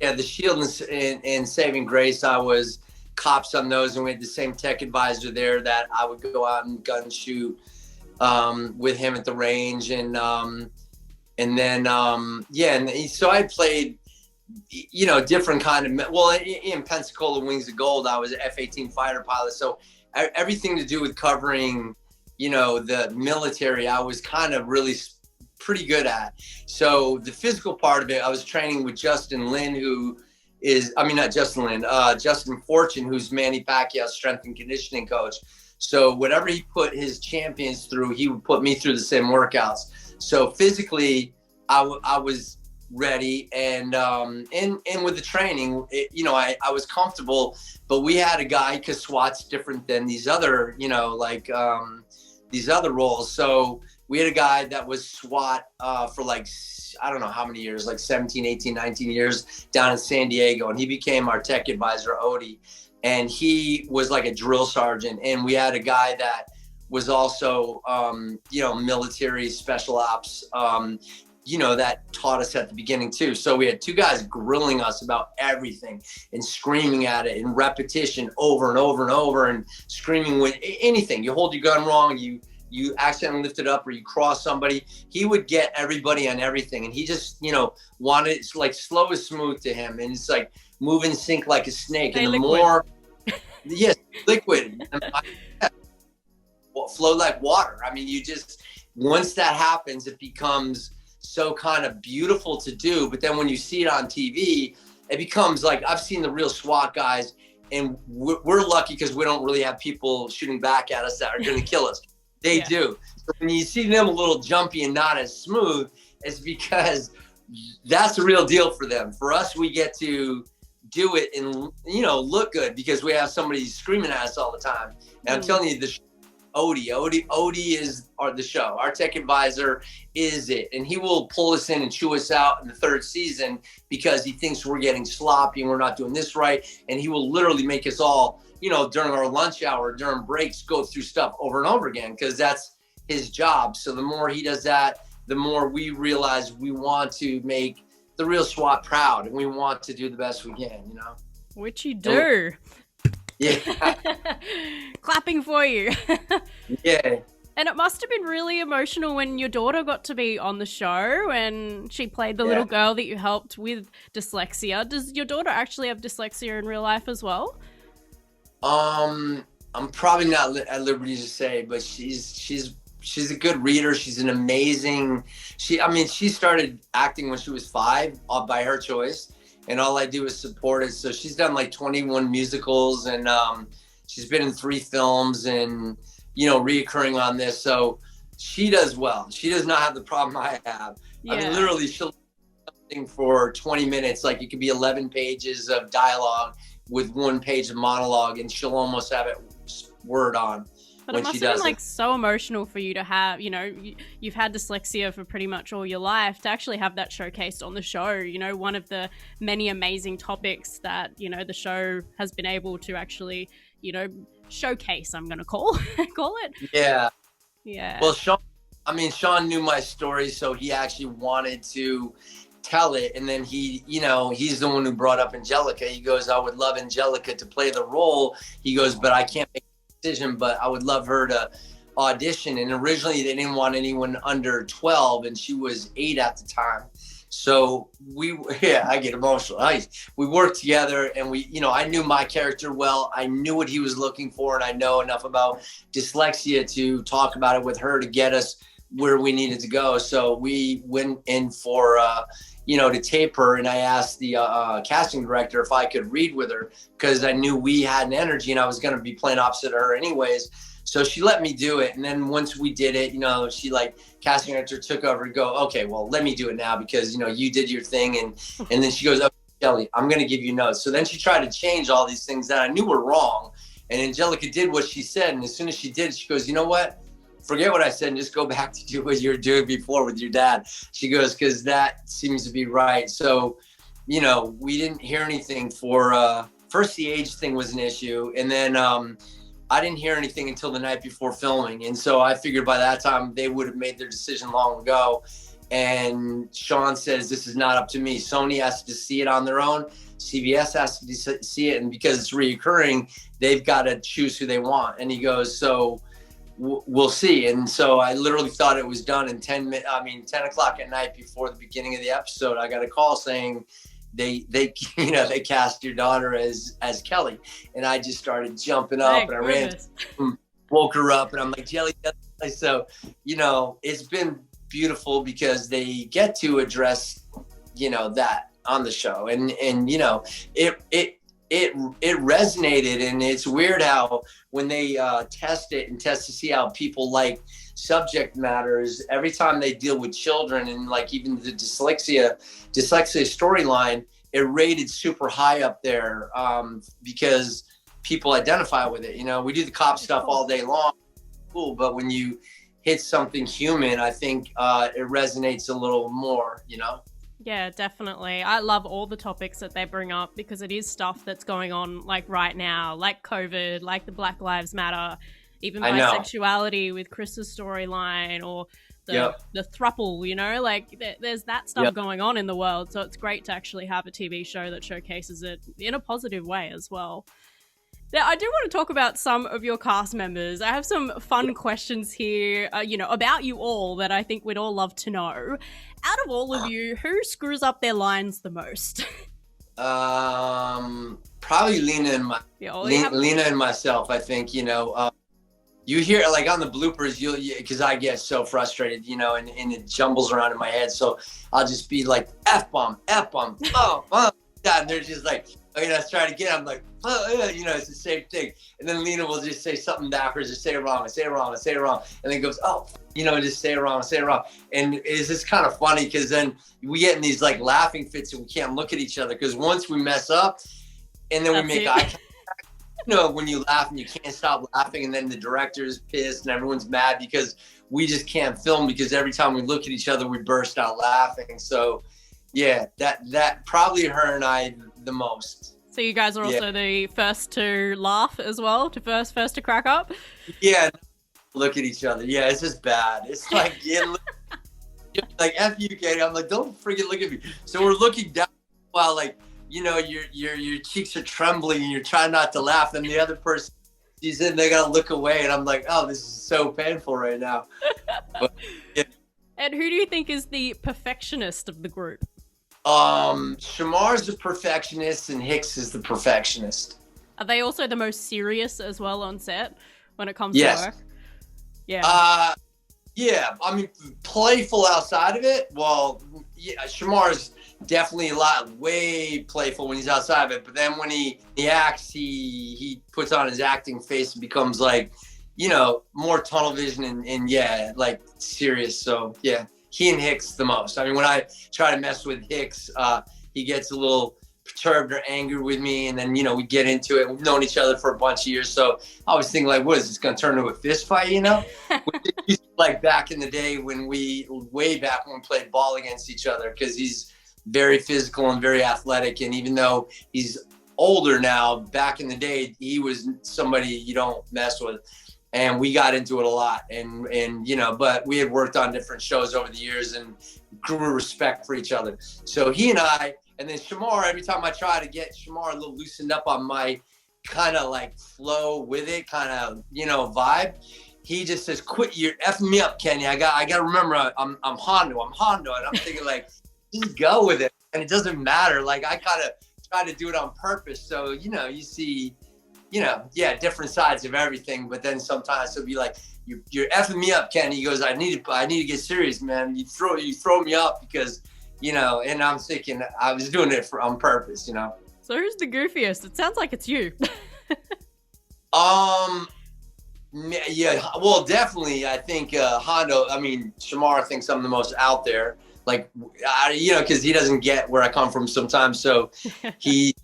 the Shield and Saving Grace, I was cops on those, and we had the same tech advisor there that I would go out and gun shoot with him at the range. And then so I played, different kind of, well, in Pensacola Wings of Gold, I was an F-18 fighter pilot. So everything to do with covering, the military, I was kind of really pretty good at. So the physical part of it, I was training with Justin Lin, Justin Fortune, who's Manny Pacquiao's strength and conditioning coach. So whatever he put his champions through, he would put me through the same workouts. So physically, I was ready, and with the training, I was comfortable. But we had a guy, because SWAT's different than these other, these other roles. So we had a guy that was SWAT for I don't know how many years, 17, 18, 19 years down in San Diego. And he became our tech advisor, Odie. And he was like a drill sergeant. And we had a guy that was also, military special ops, that taught us at the beginning too. So we had two guys grilling us about everything and screaming at it in repetition over and over and over, and screaming with anything. You hold your gun wrong, you accidentally lift it up, or you cross somebody. He would get everybody on everything. And he just, wanted it slow and smooth to him. And it's like move and sink like a snake. And the more, yes, liquid. Flow like water. I mean, once that happens, it becomes so kind of beautiful to do. But then when you see it on TV, it becomes like, I've seen the real SWAT guys, and we're lucky because we don't really have people shooting back at us that are going to kill us. They do. So when you see them a little jumpy and not as smooth, it's because that's the real deal for them. For us, we get to do it and, look good because we have somebody screaming at us all the time. And I'm telling you, Odie is the show. Our tech advisor is it. And he will pull us in and chew us out in the third season because he thinks we're getting sloppy and we're not doing this right. And he will literally make us all, during our lunch hour, during breaks, go through stuff over and over again, because that's his job. So the more he does that, the more we realize we want to make the real SWAT proud, and we want to do the best we can, Which you do. Yeah. Clapping for you. Yeah. And it must have been really emotional when your daughter got to be on the show and she played the little girl that you helped with dyslexia. Does your daughter actually have dyslexia in real life as well? I'm probably not at liberty to say, but she's a good reader. She's an amazing, she started acting when she was 5 by her choice. And all I do is support it. So she's done 21 musicals, and she's been in 3 films, and, reoccurring on this. So she does well. She does not have the problem I have. Yeah. I mean, literally she'll do something for 20 minutes. It could be 11 pages of dialogue with 1 page of monologue, and she'll almost have it word on. But it must have been so emotional for you to have, you've had dyslexia for pretty much all your life, to actually have that showcased on the show, one of the many amazing topics that, the show has been able to actually, showcase, I'm going to call it. Yeah. Yeah. Well, Sean knew my story, so he actually wanted to tell it. And then he, he's the one who brought up Angelica. He goes, I would love Angelica to play the role. He goes, but I can't make decision, but I would love her to audition. And originally they didn't want anyone under 12, and she was 8 at the time. So I get emotional. We worked together, and I knew my character well. I knew what he was looking for, and I know enough about dyslexia to talk about it with her to get us where we needed to go. So we went in for to tape her, and I asked the casting director if I could read with her, because I knew we had an energy and I was going to be playing opposite of her anyways. So she let me do it. And then once we did it, she casting director took over and go, okay, well, let me do it now because, you did your thing. And then she goes, okay, Kelly, I'm going to give you notes. So then she tried to change all these things that I knew were wrong. And Angelica did what she said. And as soon as she did, she goes, you know what? Forget what I said and just go back to do what you were doing before with your dad. She goes, because that seems to be right. So, we didn't hear anything for, first the age thing was an issue. And then I didn't hear anything until the night before filming. And so I figured by that time they would have made their decision long ago. And Sean says, this is not up to me. Sony has to see it on their own. CBS has to see it. And because it's reoccurring, they've got to choose who they want. And he goes, so we'll see. And so I literally thought it was done in 10 o'clock at night before the beginning of the episode. I got a call saying they cast your daughter as Kelly. And I just started jumping up and I ran, woke her up and I'm like, Jelly. So, it's been beautiful because they get to address, that on the show, and it resonated. And it's weird how when they test to see how people like subject matters, every time they deal with children and like even the dyslexia storyline, it rated super high up there because people identify with it. We do the cop stuff all day long, cool, but when you hit something human, I think it resonates a little more, Yeah, definitely. I love all the topics that they bring up because it is stuff that's going on like right now, like COVID, like the Black Lives Matter, even bisexuality with Chris's storyline, or the throuple, like there's that stuff going on in the world. So it's great to actually have a TV show that showcases it in a positive way as well. Now, I do want to talk about some of your cast members. I have some fun questions here, about you all that I think we'd all love to know. Out of all of you, who screws up their lines the most? Probably Lena and myself. I think, you hear like on the bloopers, because I get so frustrated, and it jumbles around in my head. So I'll just be like, F-bomb, oh, and they're just like, let's try it again. I'm like, it's the same thing. And then Lena will just say something backwards, just say it wrong, and then goes, just say it wrong. And it's just kind of funny because then we get in these like laughing fits and we can't look at each other because once we mess up and then we make eye contact, when you laugh and you can't stop laughing, and then the director's pissed and everyone's mad because we just can't film because every time we look at each other, we burst out laughing. So yeah, that probably her and I the most. So you guys are also the first to laugh as well, first to crack up? Yeah, look at each other. Yeah, it's just bad. It's like, like F you, Katie. I'm like, don't freaking look at me. So we're looking down while like, your cheeks are trembling and you're trying not to laugh. And the other person, she's in, they gotta look away. And I'm like, oh, this is so painful right now. But, And who do you think is the perfectionist of the group? Shamar's the perfectionist and Hicks is the perfectionist. Are they also the most serious as well on set when it comes to work? Yeah. I mean, playful outside of it. Well, Shamar's definitely way playful when he's outside of it. But then when he acts, he puts on his acting face and becomes like, more tunnel vision and like serious. So yeah. He and Hicks the most. I mean, when I try to mess with Hicks, he gets a little perturbed or angry with me, and then we get into it. We've known each other for a bunch of years, so I was thinking like, what is this going to turn into a fist fight? Like back in the day way back when we played ball against each other, because he's very physical and very athletic, and even though he's older now, back in the day he was somebody you don't mess with. And we got into it a lot, and but we had worked on different shows over the years and grew respect for each other. So he and I, and then Shamar, every time I try to get Shamar a little loosened up on my kind of like flow with it, kind of, vibe, he just says, quit, you're effing me up, Kenny. I got to remember I'm Hondo. And I'm thinking like, just go with it. And it doesn't matter. Like I kind of try to do it on purpose. So, you see, different sides of everything. But then sometimes it'll be like, you're effing me up, Ken. He goes, I need to get serious, man. You throw me up because, and I'm thinking I was doing it on purpose, So who's the goofiest? It sounds like it's you. Yeah, well, definitely. I think Hondo, Shamar thinks I'm the most out there. Like, because he doesn't get where I come from sometimes. So he's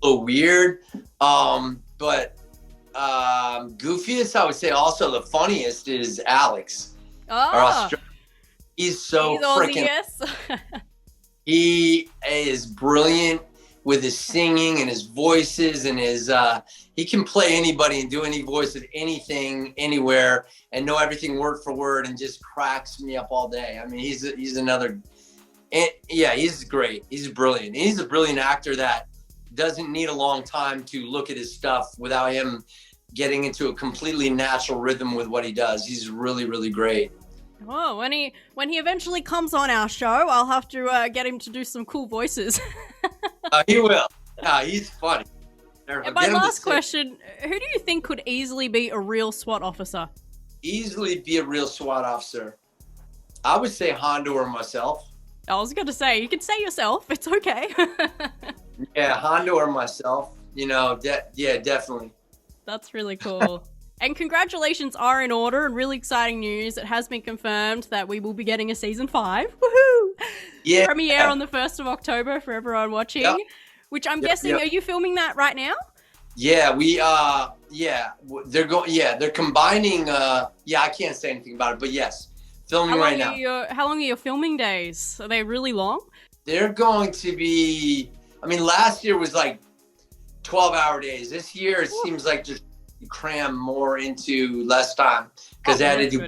a little weird. But goofiest, I would say also the funniest is Alex. Oh, he's so freaking. He is brilliant. with his singing and his voices and his he can play anybody and do any voice of anything anywhere and know everything word for word and just cracks me up all day. I mean, he's another, and yeah, he's great. He's brilliant. He's a brilliant actor that doesn't need a long time to look at his stuff without him getting into a completely natural rhythm with what he does. He's really, really great. Oh, when he eventually comes on our show, I'll have to get him to do some cool voices. He will. Yeah, he's funny. And my last question, who do you think could easily be a real SWAT officer? Easily be a real SWAT officer. I would say Hondo or myself. I was going to say, you can say yourself. It's okay. Yeah, Hondo or myself. You know, yeah, definitely. That's really cool. And congratulations are in order, and really exciting news. It has been confirmed that we will be getting a season 5. Woohoo! Yeah. Premiere on the 1st of October for everyone watching. Yep. Which I'm guessing, are you filming that right now? Yeah, they're combining, I can't say anything about it, but yes, filming right now. How long are your filming days? Are they really long? They're going to be, I mean, last year was like 12-hour days. This year, it seems like just cram more into less time because they had to do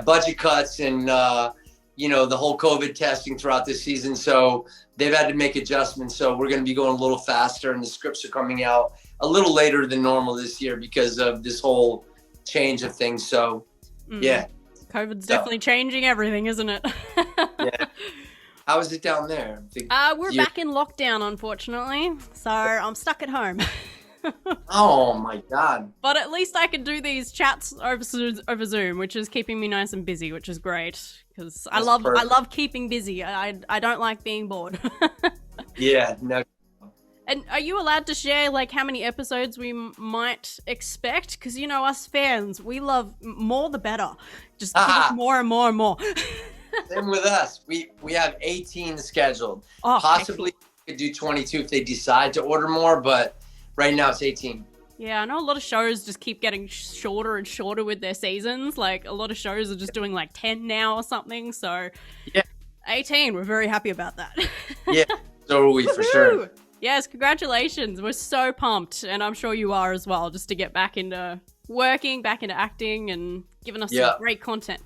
budget cuts and the whole COVID testing throughout this season, so they've had to make adjustments. So we're going to be going a little faster, and the scripts are coming out a little later than normal this year because of this whole change of things. So yeah, COVID's definitely changing everything, isn't it? Yeah. How is it down there? We're back in lockdown, unfortunately, so I'm stuck at home. Oh my God. But at least I can do these chats over Zoom, which is keeping me nice and busy, which is great because I love keeping busy. I don't like being bored. Yeah, no. And are you allowed to share like how many episodes we might expect? Because you know us fans, we love more the better. Just give us more and more and more. Same with us. We have 18 scheduled. Oh, possibly we could do 22 if they decide to order more, but right now it's 18. Yeah, I know a lot of shows just keep getting shorter and shorter with their seasons. Like a lot of shows are just doing like 10 now or something. So yeah, 18. We're very happy about that. Yeah, so are we for sure. Yes, congratulations. We're so pumped, and I'm sure you are as well, just to get back into working, back into acting, and giving us some great content.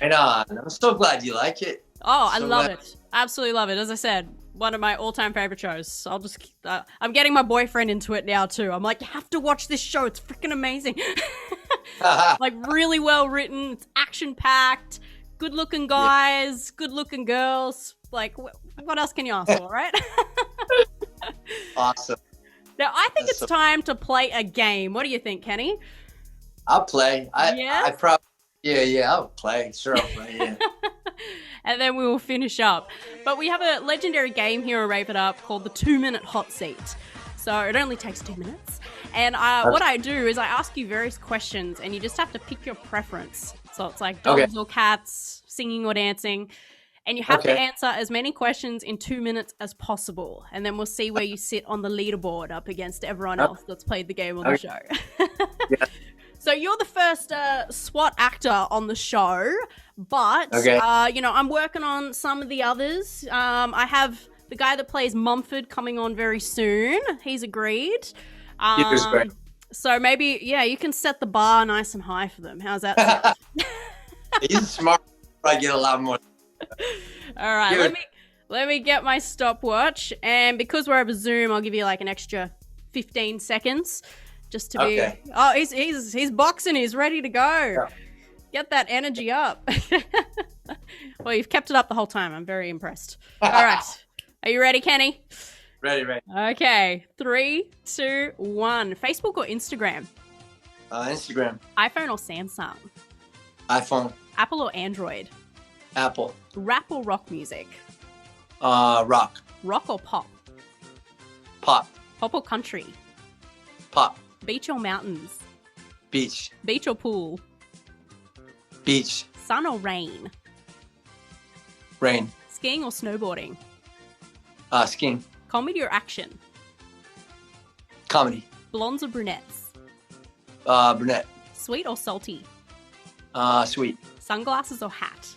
Right on. I'm so glad you like it. Oh, I love it. Absolutely love it. As I said, one of my all-time favorite shows. I'll just I'm getting my boyfriend into it now too. I'm like, you have to watch this show. It's freaking amazing. Like really well written. It's action-packed. Good-looking guys, good-looking girls. Like, what else can you ask for, right? Awesome. Now, I think it's time to play a game. What do you think, Kenny? I'll play. I probably. Yeah, I'll play. Sure, I'll play, yeah. And then we will finish up. But we have a legendary game here at Rave It Up called the 2-minute hot seat. So it only takes 2 minutes. And what I do is I ask you various questions, and you just have to pick your preference. So it's like dogs or cats, singing or dancing. And you have to answer as many questions in 2 minutes as possible. And then we'll see where you sit on the leaderboard up against everyone else that's played the game on the show. Yeah. So you're the first SWAT actor on the show, but, I'm working on some of the others. I have the guy that plays Mumford coming on very soon. He's agreed. He's great. So maybe, you can set the bar nice and high for them. How's that sound? He's smart. I get a lot more. All right, let me get my stopwatch. And because we're over Zoom, I'll give you like an extra 15 seconds. Just to be, oh, he's boxing. He's ready to go. Yeah. Get that energy up. Well, you've kept it up the whole time. I'm very impressed. All right, are you ready, Kenny? Ready. Okay, 3, 2, 1. Facebook or Instagram? Instagram. iPhone or Samsung? iPhone. Apple or Android? Apple. Rap or rock music? Rock. Rock or pop? Pop. Pop or country? Pop. Beach or mountains? Beach. Beach or pool? Beach. Sun or rain? Rain. Skiing or snowboarding? Skiing. Comedy or action? Comedy. Blondes or brunettes? Brunette. Sweet or salty? Sweet. Sunglasses or hat?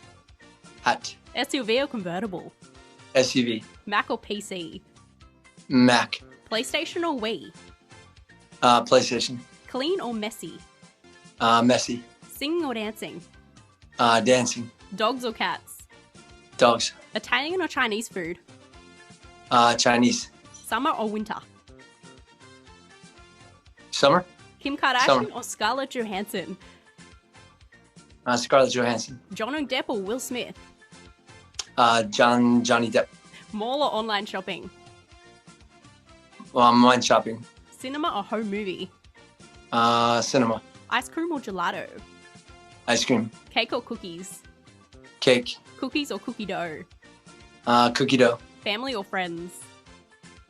Hat. SUV or convertible? SUV. Mac or PC? Mac. PlayStation or Wii? PlayStation. Clean or messy? Messy. Singing or dancing? Dancing. Dogs or cats? Dogs. Italian or Chinese food? Chinese. Summer or winter? Summer. Kim Kardashian Summer. or Scarlett Johansson? Scarlett Johansson. Johnny Depp or Will Smith? Johnny Depp. Mall or online shopping? Online shopping. Cinema or home movie? Cinema. Ice cream or gelato? Ice cream. Cake or cookies? Cake. Cookies or cookie dough? Cookie dough. Family or friends?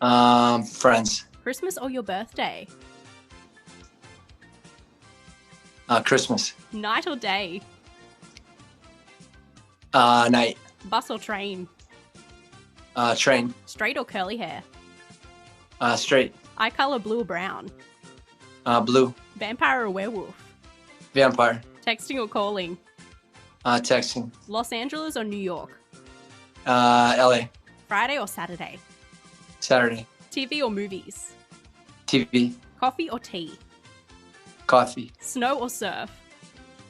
Friends. Christmas or your birthday? Christmas. Night or day? Night. Bus or train? Train. Straight or curly hair? Straight. Eye color blue or brown? Blue. Vampire or werewolf? Vampire. Texting or calling? Texting. Los Angeles or New York? LA. Friday or Saturday? Saturday. TV or movies? TV. Coffee or tea? Coffee. Snow or surf?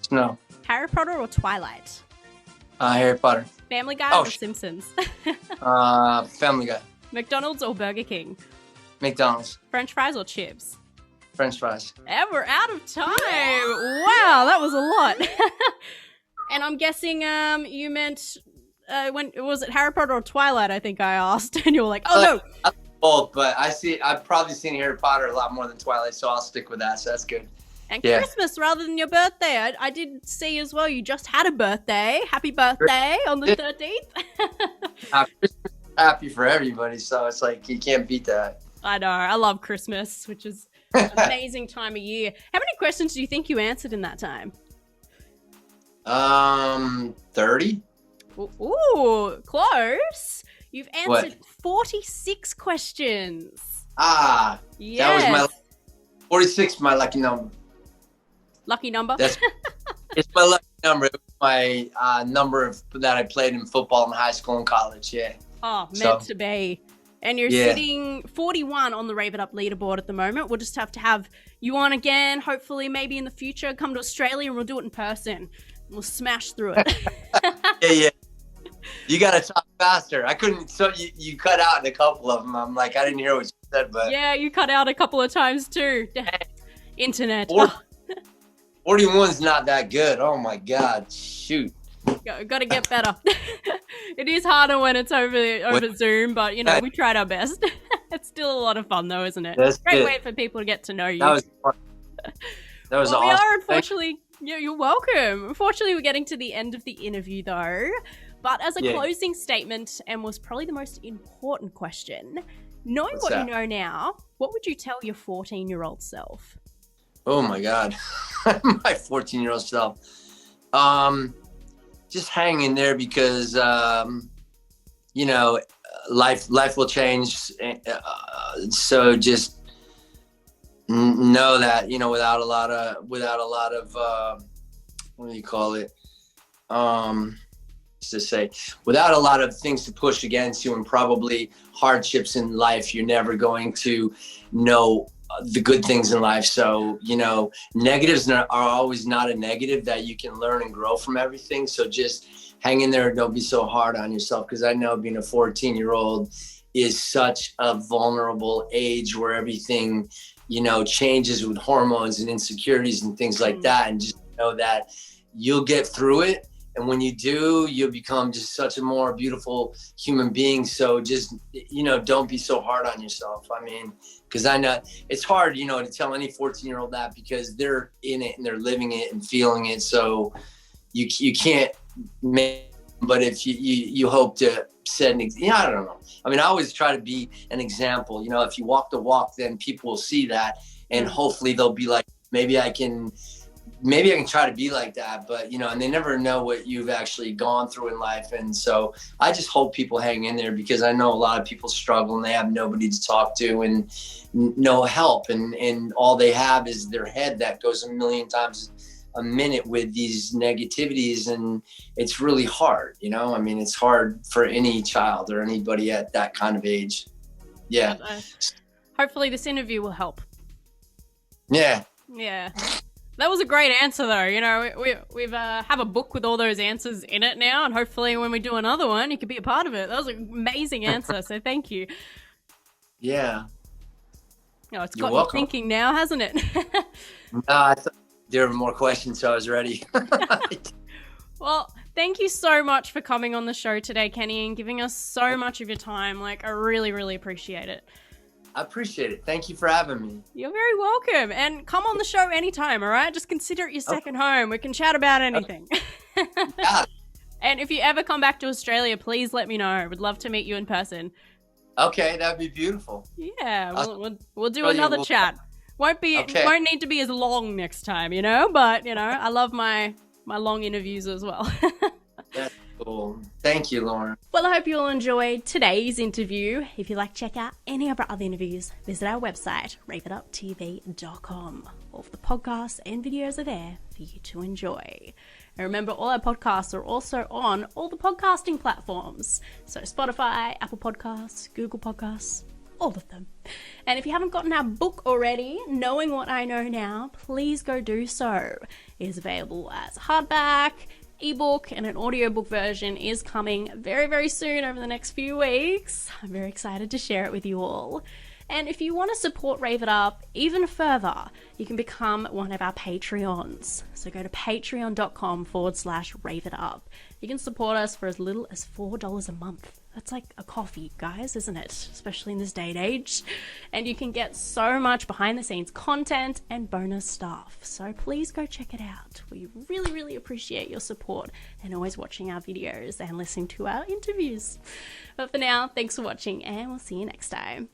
Snow. Harry Potter or Twilight? Harry Potter. Family Guy Oh, or Simpsons? Family Guy. McDonald's or Burger King? McDonald's. French fries or chips? French fries. And we're out of time. Wow, that was a lot. And I'm guessing you meant when was it Harry Potter or Twilight? I think I asked, and you were like, "Oh no." Both, but I've probably seen Harry Potter a lot more than Twilight, so I'll stick with that. So that's good. And Yeah. Christmas rather than your birthday. I did see as well. You just had a birthday. Happy birthday on the 13th. Christmas is happy for everybody, so it's like you can't beat that. I know. I love Christmas, which is an amazing time of year. How many questions do you think you answered in that time? 30. Ooh, close. You've answered What? 46 questions. That was my 46. My lucky number. Lucky number. It's my lucky number. It was my number that I played in football in high school and college. Yeah. Oh, meant So- to be. And you're Yeah. sitting 41 on the Rave It Up leaderboard at the moment. We'll just have to have you on again. Hopefully, maybe in the future, come to Australia and we'll do it in person. We'll smash through it. Yeah. You gotta talk faster. I couldn't. So you cut out in a couple of them. I'm like, I didn't hear what you said, but Yeah, you cut out a couple of times too. Internet. Or- 41's not that good. Oh my God, shoot. Got to get better. It is harder when it's over Zoom, but you know, we tried our best. It's still a lot of fun though, isn't it? That's Great good. way for people to get to know you. That was fun. That was Well, awesome. we are Thank- unfortunately. You're welcome. Unfortunately, we're getting to the end of the interview though. But as a Yeah. closing statement, and was probably the most important question, knowing What's what that? you know now, what would you tell your 14-year-old self? Oh my God, my 14-year-old self. Just hang in there because you know, life will change. So just know that, you know, without a lot of what do you call it? To say, without a lot of things to push against you and probably hardships in life, you're never going to know the good things in life. So, you know, negatives are always not a negative, that you can learn and grow from everything. So just hang in there. Don't be so hard on yourself. Because I know being a 14-year-old is such a vulnerable age where everything, you know, changes with hormones and insecurities and things like that. And just know that you'll get through it. And when you do, you'll become just such a more beautiful human being. So just, you know, don't be so hard on yourself. I mean, because I know it's hard, you know, to tell any 14-year-old that, because they're in it and they're living it and feeling it. So you can't make, but if you hope to set I don't know. I mean, I always try to be an example. You know, if you walk the walk, then people will see that. And hopefully they'll be like, maybe I can try to be like that, but you know, and they never know what you've actually gone through in life. And so I just hope people hang in there, because I know a lot of people struggle and they have nobody to talk to and no help. And all they have is their head that goes a million times a minute with these negativities, and it's really hard, you know? I mean, it's hard for any child or anybody at that kind of age. Yeah. Hopefully this interview will help. Yeah. Yeah. That was a great answer, though. You know, we've have a book with all those answers in it now, and hopefully when we do another one, you could be a part of it. That was an amazing answer, so thank you. Yeah. Oh, it's got me thinking now, hasn't it? No, I thought there were more questions, so I was ready. Well, thank you so much for coming on the show today, Kenny, and giving us so much of your time. Like, I really, really appreciate it. I appreciate it. Thank you for having me. You're very welcome. And come on the show anytime, all right? Just consider it your second home. We can chat about anything. Yeah. And if you ever come back to Australia, please let me know. We'd love to meet you in person. Okay, that'd be beautiful. Yeah, we'll do another chat. Won't need to be as long next time, you know? But, you know, I love my long interviews as well. That's cool. Thank you, Lauren. Well, I hope you all enjoyed today's interview. If you'd like to check out any of our other interviews, visit our website, raveituptv.com. All of the podcasts and videos are there for you to enjoy. And remember, all our podcasts are also on all the podcasting platforms. So Spotify, Apple Podcasts, Google Podcasts, all of them. And if you haven't gotten our book already, Knowing What I Know Now, please go do so. It is available as hardback, ebook, and an audiobook version is coming very, very soon over the next few weeks. I'm very excited to share it with you all. And if you want to support Rave It Up even further, you can become one of our Patreons. So go to patreon.com/Rave It Up. You can support us for as little as $4 a month. That's like a coffee, guys, isn't it? Especially in this day and age. And you can get so much behind the scenes content and bonus stuff. So please go check it out. We really, really appreciate your support and always watching our videos and listening to our interviews. But for now, thanks for watching and we'll see you next time.